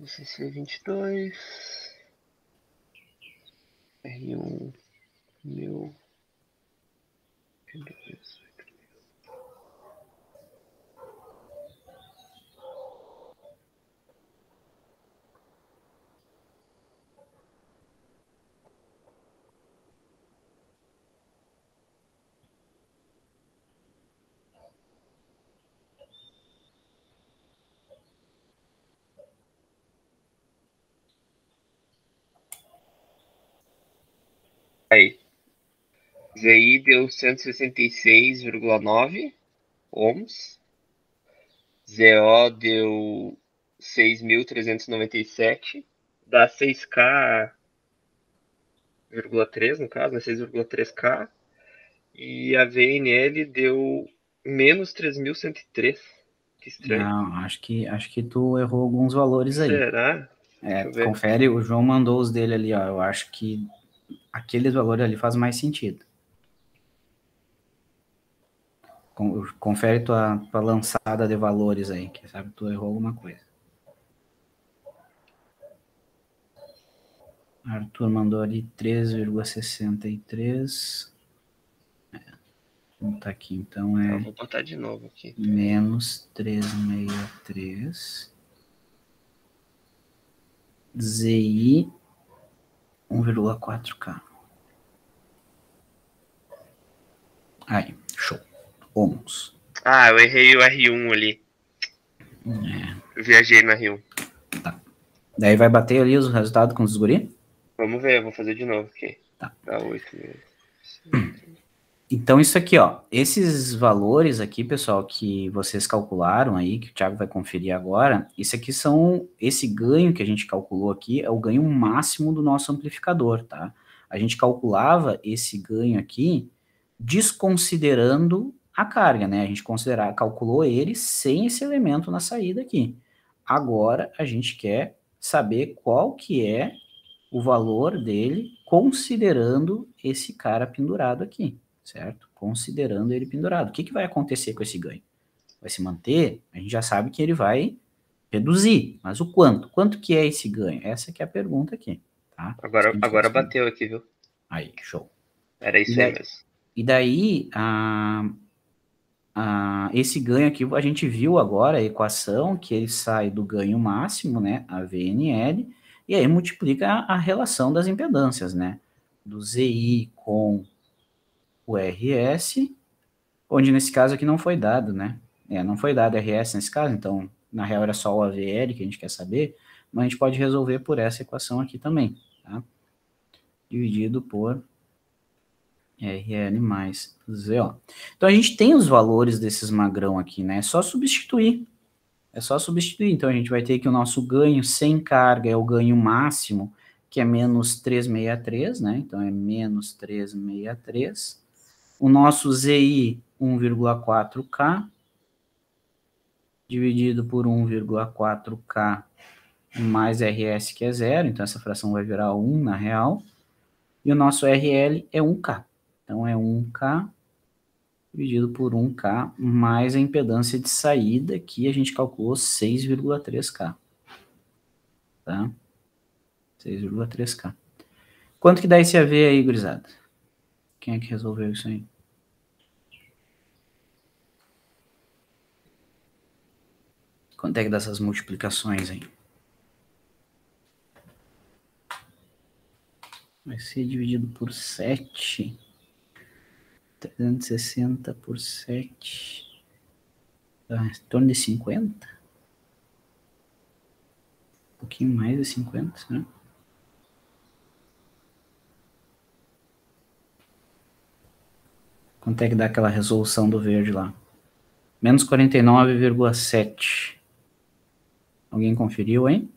CC22 R1 1000 P2. Aí, ZI deu 166,9 ohms. ZO deu 6.397. Dá 6K,3 no caso, né? 6,3K. E a VNL deu menos 3.103. Que estranho. Não, acho que tu errou alguns valores aí. Será? Deixa eu ver. Confere, o João mandou os dele ali, ó. Eu acho que aqueles valores ali faz mais sentido. Confere tua lançada de valores aí, que sabe tu errou alguma coisa. Arthur mandou ali 3,63. Tá aqui, então Tá, é eu vou botar de novo aqui. menos 363. ZI 1,4K. Aí, show. Ohms. Ah, eu errei o R1 ali. Eu viajei no R1. Daí vai bater ali os resultados com os guri? Vamos ver, eu vou fazer de novo aqui. Tá. Dá 8.000. Então, isso aqui, ó, esses valores aqui, pessoal, que vocês calcularam aí, que o Thiago vai conferir agora, isso aqui esse ganho que a gente calculou aqui é o ganho máximo do nosso amplificador, tá? A gente calculava esse ganho aqui desconsiderando a carga, né? A gente calculou ele sem esse elemento na saída aqui. Agora, a gente quer saber qual que é o valor dele considerando esse cara pendurado aqui, certo? Considerando ele pendurado. O que vai acontecer com esse ganho? Vai se manter? A gente já sabe que ele vai reduzir, mas o quanto? Quanto que é esse ganho? Essa que é a pergunta aqui, tá? Agora bateu aqui, viu? Aí, show. Era isso aí mesmo. E daí, esse ganho aqui, a gente viu agora a equação que ele sai do ganho máximo, né, a VNL, e aí multiplica a relação das impedâncias, né, do ZI com o RS, onde nesse caso aqui não foi dado, né, não foi dado RS nesse caso, então na real era só o AVL que a gente quer saber, mas a gente pode resolver por essa equação aqui também, tá, dividido por RL mais ZO. Então a gente tem os valores desses magrão aqui, né? É só substituir. É só substituir. Então a gente vai ter que o nosso ganho sem carga é o ganho máximo, que é menos 363, né? Então é menos 363. O nosso ZI 1,4K dividido por 1,4K mais RS, que é zero. Então essa fração vai virar 1 na real. E o nosso RL é 1K. Então é 1K dividido por 1K mais a impedância de saída, que a gente calculou 6,3K. Tá? 6,3K. Quanto que dá esse AV aí, gurizada? Quem é que resolveu isso aí? Quanto é que dá essas multiplicações aí? Vai ser dividido por 7. 360 por 7. Dá em torno de 50. Um pouquinho mais de 50, né? Quanto é que dá aquela resolução do verde lá? Menos 49,7. Alguém conferiu, hein?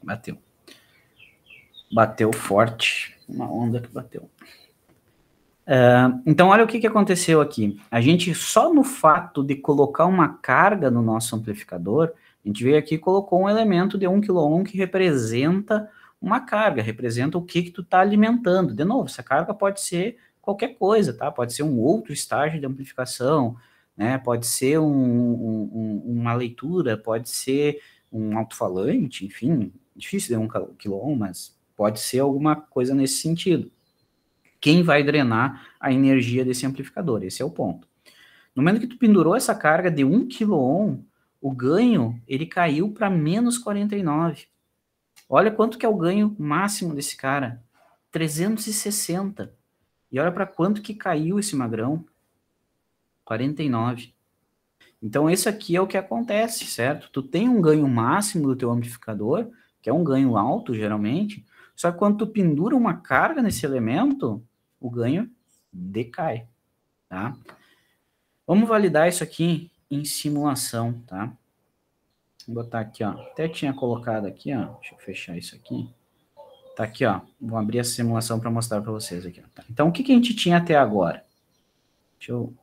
Bateu. Bateu forte. Uma onda que bateu. Então, olha o que aconteceu aqui. A gente, só no fato de colocar uma carga no nosso amplificador, a gente veio aqui e colocou um elemento de 1 kΩ que representa uma carga, representa o que tu está alimentando. De novo, essa carga pode ser qualquer coisa, tá? Pode ser um outro estágio de amplificação, né? Pode ser uma leitura, pode ser um alto-falante, enfim, difícil de 1 kΩ, mas pode ser alguma coisa nesse sentido. Quem vai drenar a energia desse amplificador? Esse é o ponto. No momento que tu pendurou essa carga de 1 kΩ, o ganho, ele caiu para menos 49. Olha quanto que é o ganho máximo desse cara. 360. E olha para quanto que caiu esse magrão. 49. Então, esse aqui é o que acontece, certo? Tu tem um ganho máximo do teu amplificador, que é um ganho alto, geralmente, só que quando tu pendura uma carga nesse elemento, o ganho decai, tá? Vamos validar isso aqui em simulação, tá? Vou botar aqui, ó. Até tinha colocado aqui, ó. Deixa eu fechar isso aqui. Tá aqui, ó. Vou abrir a simulação para mostrar para vocês aqui, ó. Tá. Então, o que a gente tinha até agora? Deixa eu...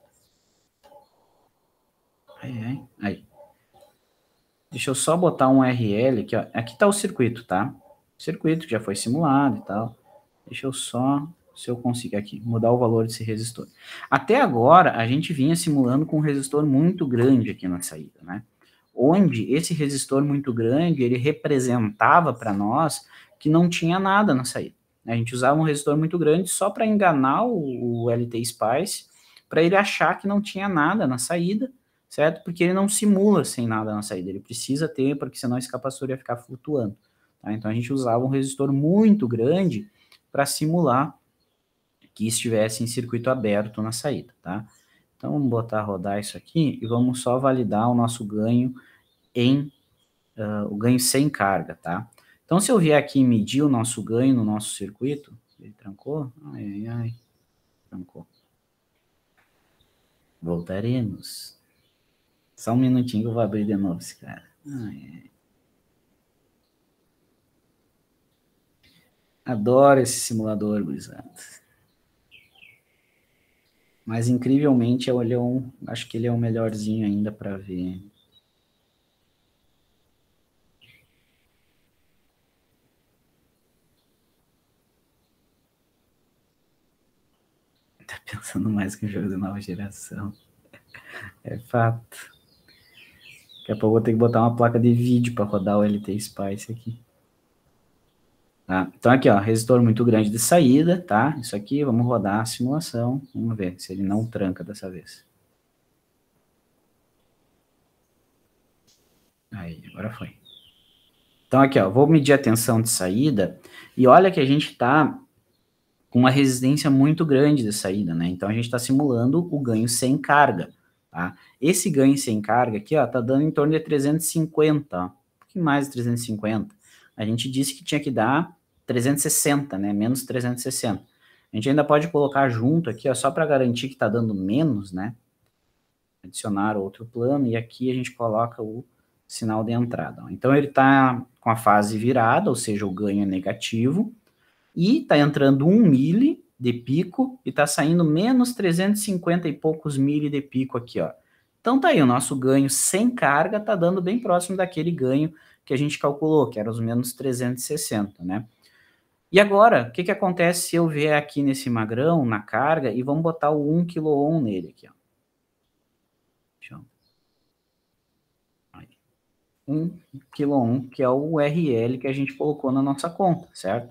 Aí. Deixa eu só botar um URL aqui, ó. Aqui tá o circuito, tá? O circuito que já foi simulado e tal. Deixa eu só, se eu conseguir aqui, mudar o valor desse resistor. Até agora, a gente vinha simulando com um resistor muito grande aqui na saída, né? Onde esse resistor muito grande, ele representava para nós que não tinha nada na saída. A gente usava um resistor muito grande só para enganar o LT Spice, para ele achar que não tinha nada na saída, certo? Porque ele não simula sem nada na saída, ele precisa ter, porque senão esse capacitor ia ficar flutuando. Tá? Então a gente usava um resistor muito grande para simular que estivesse em circuito aberto na saída, tá? Então vamos botar a rodar isso aqui e vamos só validar o nosso ganho o ganho sem carga, tá? Então se eu vier aqui e medir o nosso ganho no nosso circuito, ele trancou? Ai, trancou. Voltaremos. Só um minutinho que eu vou abrir de novo esse cara. Adoro esse simulador, gurizada. Mas, incrivelmente, acho que ele é o melhorzinho ainda para ver. Tá pensando mais que um jogo de nova geração. É fato. Daqui a pouco eu vou ter que botar uma placa de vídeo para rodar o LT Spice aqui. Tá? Então, aqui, ó, resistor muito grande de saída, tá? Isso aqui, vamos rodar a simulação. Vamos ver se ele não tranca dessa vez. Aí, agora foi. Então, aqui, ó, vou medir a tensão de saída. E olha que a gente está com uma resistência muito grande de saída, né? Então, a gente está simulando o ganho sem carga, tá? Esse ganho sem carga aqui, ó, tá dando em torno de 350, ó. Um pouquinho mais de 350. A gente disse que tinha que dar 360, né? Menos 360. A gente ainda pode colocar junto aqui, ó, só para garantir que está dando menos, né? Adicionar outro plano, e aqui a gente coloca o sinal de entrada. Ó. Então, ele está com a fase virada, ou seja, o ganho é negativo, e está entrando 1 mili de pico, e está saindo menos 350 e poucos mili de pico aqui, ó. Então, tá aí, o nosso ganho sem carga está dando bem próximo daquele ganho que a gente calculou, que era os menos 360, né? E agora, o que acontece se eu vier aqui nesse magrão, na carga, e vamos botar o 1 kΩ nele aqui, ó. Deixa eu... 1 kΩ, que é o URL que a gente colocou na nossa conta, certo?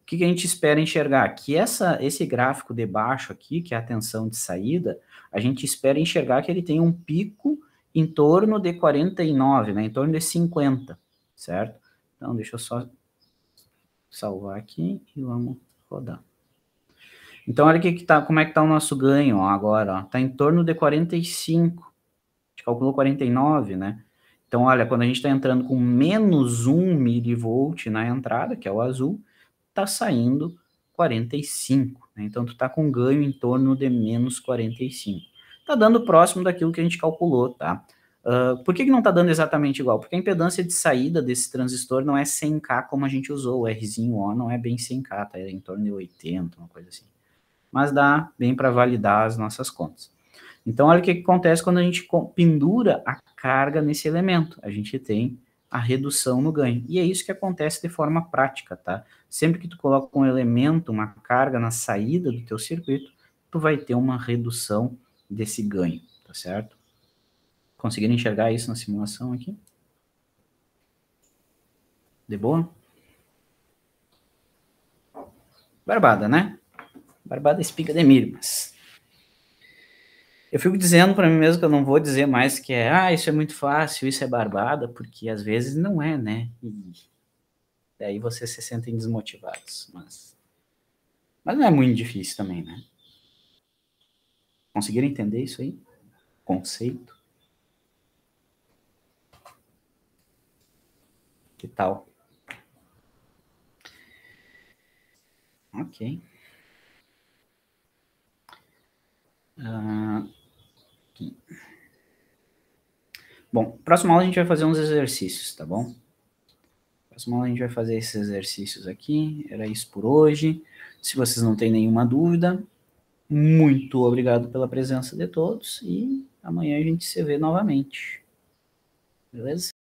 O que a gente espera enxergar? Que esse gráfico de baixo aqui, que é a tensão de saída, a gente espera enxergar que ele tem um pico em torno de 49, né? Em torno de 50, certo? Então, deixa eu só salvar aqui e vamos rodar. Então, olha aqui como é que está o nosso ganho, ó, agora. Está em torno de 45. A gente calculou 49, né? Então, olha, quando a gente está entrando com menos 1 milivolt na entrada, que é o azul, está saindo 45. Né? Então, tu está com ganho em torno de menos 45. Está dando próximo daquilo que a gente calculou, tá? Por que não está dando exatamente igual? Porque a impedância de saída desse transistor não é 100K como a gente usou, o Rzinho O não é bem 100K, tá? É em torno de 80, uma coisa assim. Mas dá bem para validar as nossas contas. Então, olha o que acontece quando a gente pendura a carga nesse elemento. A gente tem a redução no ganho. E é isso que acontece de forma prática, tá? Sempre que tu coloca um elemento, uma carga na saída do teu circuito, tu vai ter uma redução desse ganho, tá certo? Conseguiram enxergar isso na simulação aqui? De boa? Barbada, né? Barbada espiga de milho, mas... Eu fico dizendo para mim mesmo que eu não vou dizer mais que isso é muito fácil, isso é barbada, porque às vezes não é, né? E daí vocês se sentem desmotivados, mas não é muito difícil também, né? Conseguiram entender isso aí? Conceito? Que tal? Ok. Aqui. Bom, próxima aula a gente vai fazer uns exercícios, tá bom? Próxima aula a gente vai fazer esses exercícios aqui. Era isso por hoje. Se vocês não têm nenhuma dúvida, muito obrigado pela presença de todos e amanhã a gente se vê novamente. Beleza?